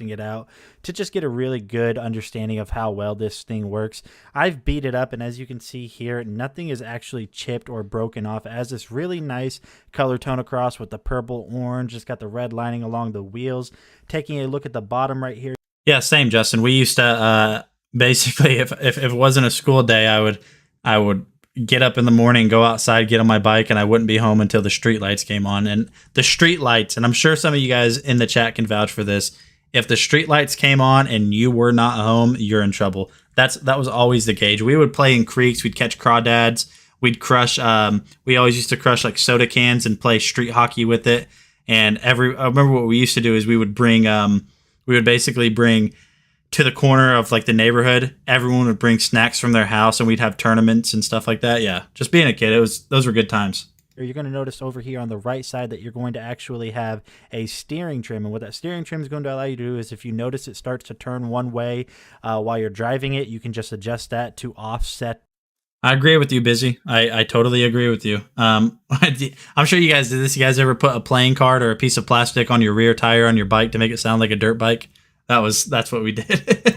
it out to just get a really good understanding of how well this thing works. I've beat it up, and as you can see here, nothing is actually chipped or broken off. It has this really nice color tone across with the purple orange. It's got the red lining along the wheels. Taking a look at the bottom right here. Yeah, same, Justin. We used to basically, if it wasn't a school day, I would get up in the morning, go outside, get on my bike, and I wouldn't be home until the street lights came on. And the street lights, and I'm sure some of you guys in the chat can vouch for this, if the street lights came on and you were not home, you're in trouble. That was always the gauge. We would play in creeks, we'd catch crawdads, we'd crush, we always used to crush like soda cans and play street hockey with it. And I remember what we used to do is we would basically bring to the corner of like the neighborhood. Everyone would bring snacks from their house and we'd have tournaments and stuff like that. Yeah, just being a kid, those were good times. You're going to notice over here on the right side that you're going to actually have a steering trim. And what that steering trim is going to allow you to do is if you notice it starts to turn one way while you're driving it, you can just adjust that to offset. I agree with you, Busy. I totally agree with you. I'm sure you guys did this. You guys ever put a playing card or a piece of plastic on your rear tire on your bike to make it sound like a dirt bike? That's what we did.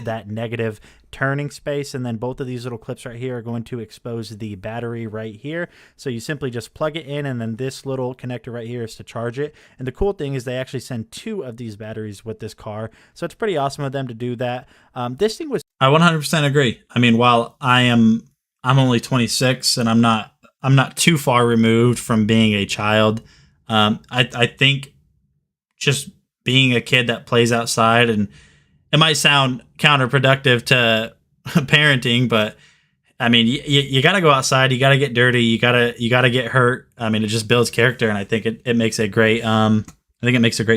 That negative turning space, and then both of these little clips right here are going to expose the battery right here. So you simply just plug it in, and then this little connector right here is to charge it. And the cool thing is they actually send 2 of these batteries with this car, so it's pretty awesome of them to do that. This thing was. I 100% agree. I mean, while I'm only 26 and I'm not too far removed from being a child. I think just being a kid that plays outside, and it might sound counterproductive to parenting, but I mean, you got to go outside, you got to get dirty, you got to get hurt. I mean, it just builds character, and I think it makes a great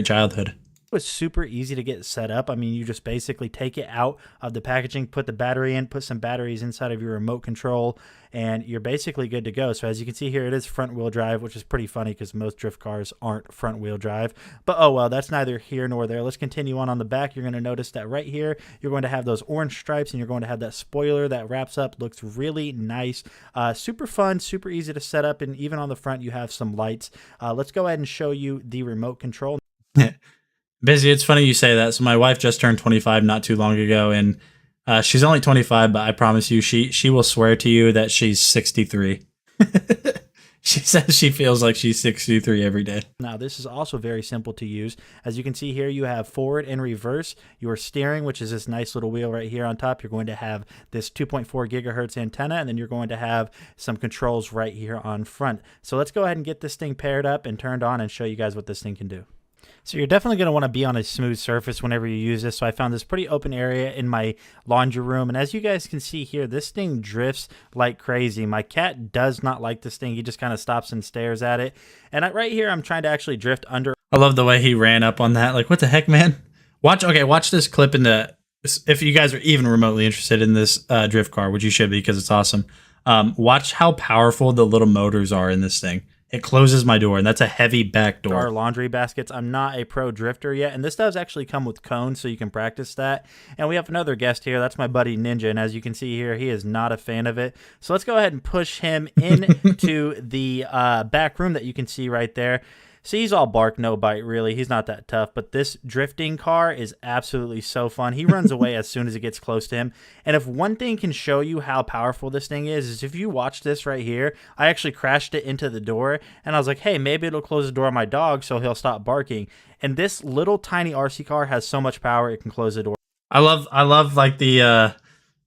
childhood. It was super easy to get set up. I mean, you just basically take it out of the packaging, put the battery in, put some batteries inside of your remote control, and you're basically good to go. So as you can see here, it is front wheel drive, which is pretty funny because most drift cars aren't front wheel drive. But oh well, that's neither here nor there. Let's continue on the back. You're going to notice that right here, you're going to have those orange stripes, and you're going to have that spoiler that wraps up. Looks really nice. Super fun, super easy to set up, and even on the front, you have some lights. Let's go ahead and show you the remote control. Busy, it's funny you say that. So my wife just turned 25 not too long ago, and she's only 25, but I promise you, she will swear to you that she's 63. She says she feels like she's 63 every day. Now, this is also very simple to use. As you can see here, you have forward and reverse. Your steering, which is this nice little wheel right here on top. You're going to have this 2.4 gigahertz antenna, and then you're going to have some controls right here on front. So let's go ahead and get this thing paired up and turned on and show you guys what this thing can do. So you're definitely going to want to be on a smooth surface whenever you use this. So I found this pretty open area in my laundry room. And as you guys can see here, this thing drifts like crazy. My cat does not like this thing. He just kind of stops and stares at it. And right here, I'm trying to actually drift under. I love the way he ran up on that. Like, what the heck, man? Watch this clip if you guys are even remotely interested in this drift car, which you should be because it's awesome. Watch how powerful the little motors are in this thing. It closes my door, and that's a heavy back door. Our laundry baskets. I'm not a pro drifter yet, and this does actually come with cones, so you can practice that. And we have another guest here. That's my buddy Ninja, and as you can see here, he is not a fan of it. So let's go ahead and push him into the back room that you can see right there. See, he's all bark, no bite, really. He's not that tough, but this drifting car is absolutely so fun. He runs away as soon as it gets close to him. And if one thing can show you how powerful this thing is if you watch this right here, I actually crashed it into the door, and I was like, hey, maybe it'll close the door on my dog so he'll stop barking. And this little tiny RC car has so much power, it can close the door. I love like the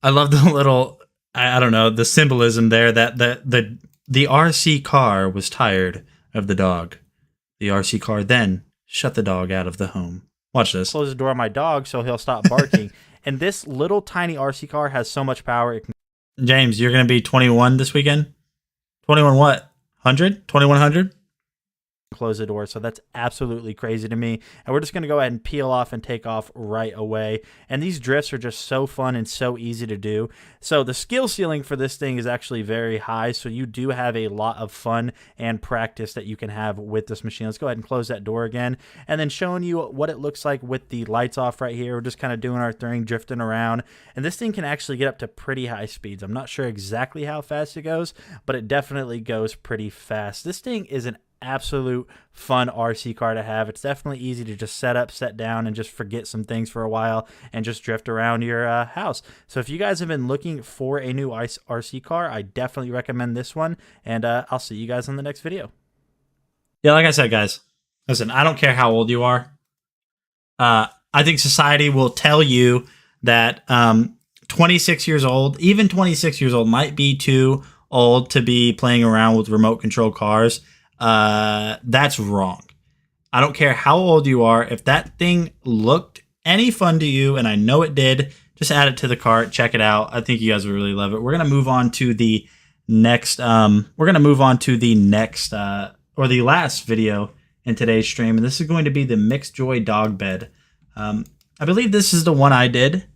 little, I don't know, the symbolism there that the RC car was tired of the dog. The RC car then shut the dog out of the home. Watch this. Close the door on my dog so he'll stop barking. And this little tiny RC car has so much power. It can... James, you're going to be 21 this weekend? 21 what? 100? 2100? Close the door. So that's absolutely crazy to me. And we're just going to go ahead and peel off and take off right away. And these drifts are just so fun and so easy to do. So the skill ceiling for this thing is actually very high. So you do have a lot of fun and practice that you can have with this machine. Let's go ahead and close that door again. And then showing you what it looks like with the lights off right here. We're just kind of doing our thing, drifting around. And this thing can actually get up to pretty high speeds. I'm not sure exactly how fast it goes, but it definitely goes pretty fast. This thing is an absolute fun RC car to have. It's definitely easy to just set up, set down, and just forget some things for a while and just drift around your house. So if you guys have been looking for a new RC car, I definitely recommend this one, and I'll see you guys on the next video. Yeah, like I said, guys, listen, I don't care how old you are. I think society will tell you that 26 years old, even 26 years old, might be too old to be playing around with remote control cars. That's wrong. I don't care how old you are. If that thing looked any fun to you, and I know it did, just add it to the cart. Check it out. I think you guys would really love it. We're gonna move on to the next. Or the last video in today's stream, and this is going to be the Mixed Joy dog bed. I believe this is the one I did.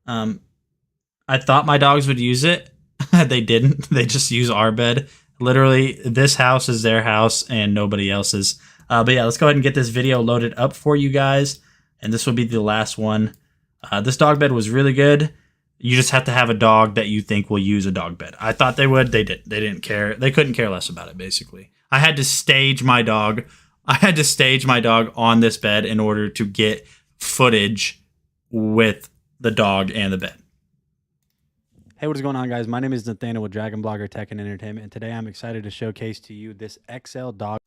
I thought my dogs would use it. They didn't. They just use our bed. Literally, this house is their house and nobody else's. But yeah, let's go ahead and get this video loaded up for you guys. And this will be the last one. This dog bed was really good. You just have to have a dog that you think will use a dog bed. I thought they would. They didn't. They didn't care. They couldn't care less about it, basically. I had to stage my dog. On this bed in order to get footage with the dog and the bed. Hey, what is going on, guys? My name is Nathaniel with Dragon Blogger Tech and Entertainment, and today I'm excited to showcase to you this XL dog.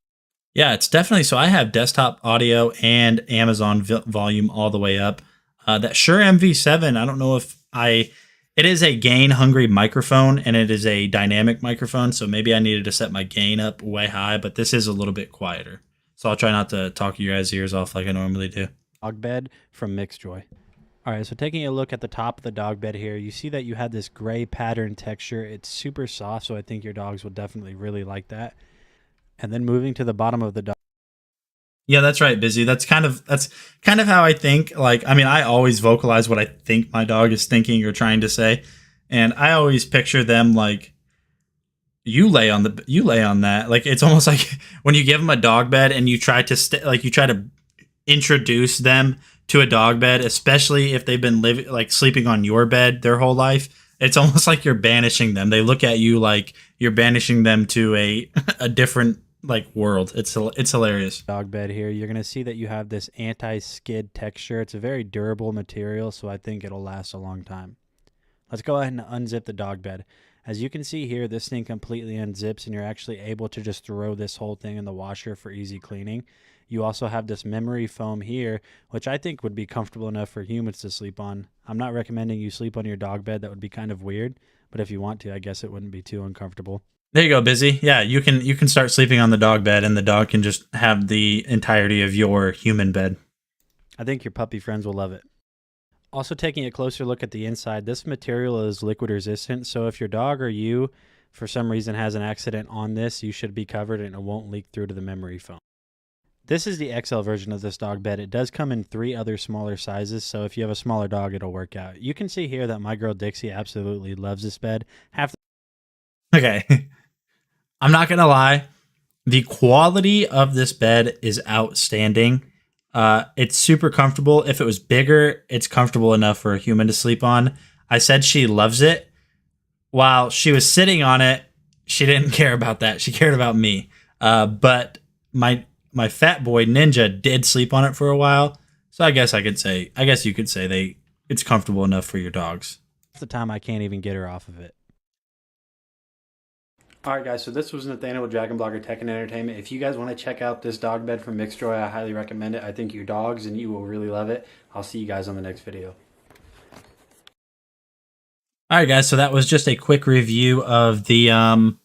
Yeah, it's definitely, so I have desktop audio and Amazon volume all the way up. That Shure MV7, I don't know if it is a gain hungry microphone and it is a dynamic microphone, so maybe I needed to set my gain up way high, but this is a little bit quieter. So I'll try not to talk your guys' ears off like I normally do. Dog bed from Mixed Joy. All right, so taking a look at the top of the dog bed here, you see that you have this gray pattern texture. It's super soft, so I think your dogs will definitely really like that. And then moving to the bottom of the dog. Yeah, that's right, Busy. That's kind of how I think. Like, I mean, I always vocalize what I think my dog is thinking or trying to say, and I always picture them like, you lay on that. Like, it's almost like when you give them a dog bed and you try to introduce them to a dog bed, especially if they've been sleeping on your bed their whole life. It's almost like you're banishing them. They look at you like you're banishing them to a different world. It's hilarious. Dog bed here, you're gonna see that you have this anti-skid texture. It's a very durable material, so I think it'll last a long time. Let's go ahead and unzip the dog bed. As you can see here, this thing completely unzips and you're actually able to just throw this whole thing in the washer for easy cleaning. You also have this memory foam here, which I think would be comfortable enough for humans to sleep on. I'm not recommending you sleep on your dog bed. That would be kind of weird, but if you want to, I guess it wouldn't be too uncomfortable. There you go, Busy. Yeah, you can start sleeping on the dog bed and the dog can just have the entirety of your human bed. I think your puppy friends will love it. Also, taking a closer look at the inside, this material is liquid resistant, so if your dog or you, for some reason, has an accident on this, you should be covered and it won't leak through to the memory foam. This is the XL version of this dog bed. It does come in 3 other smaller sizes, so if you have a smaller dog, it'll work out. You can see here that my girl Dixie absolutely loves this bed. Okay, I'm not gonna lie, the quality of this bed is outstanding. It's super comfortable. If it was bigger, it's comfortable enough for a human to sleep on. I said she loves it. While she was sitting on it, she didn't care about that. She cared about me. But my fat boy Ninja did sleep on it for a while. So I guess you could say it's comfortable enough for your dogs. That's the time I can't even get her off of it. Alright guys, so this was Nathaniel with Dragon Blogger Tech and Entertainment. If you guys want to check out this dog bed from Mixed Joy, I highly recommend it. I think your dogs and you will really love it. I'll see you guys on the next video. Alright guys, so that was just a quick review of the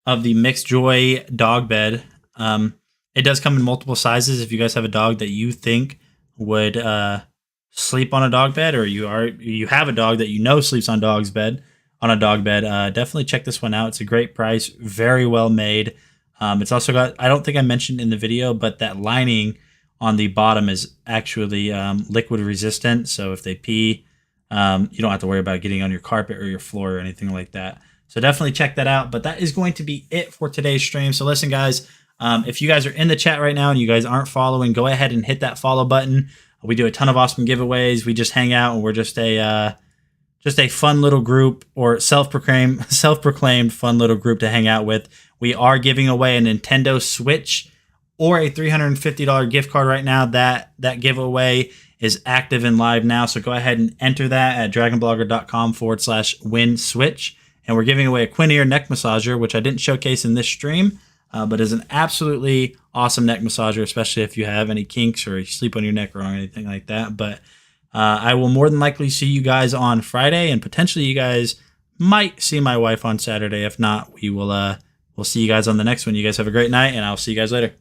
Mixed Joy dog bed. It does come in multiple sizes. If you guys have a dog that you think would sleep on a dog bed, or you have a dog that you know sleeps on a dog bed, definitely check this one out. It's a great price, very well made. It's also got, I don't think I mentioned in the video, but that lining on the bottom is actually liquid resistant. So if they pee, you don't have to worry about getting on your carpet or your floor or anything like that. So definitely check that out. But that is going to be it for today's stream. So listen, guys, if you guys are in the chat right now and you guys aren't following, go ahead and hit that follow button. We do a ton of awesome giveaways. We just hang out and we're just just a fun little group, or self-proclaimed fun little group to hang out with. We are giving away a Nintendo Switch or a $350 gift card right now. That giveaway is active and live now. So go ahead and enter that at dragonblogger.com/win switch. And we're giving away a Quinn ear neck massager, which I didn't showcase in this stream, but is an absolutely awesome neck massager, especially if you have any kinks or you sleep on your neck or anything like that. But I will more than likely see you guys on Friday, and potentially you guys might see my wife on Saturday. If not, we'll see you guys on the next one. You guys have a great night, and I'll see you guys later.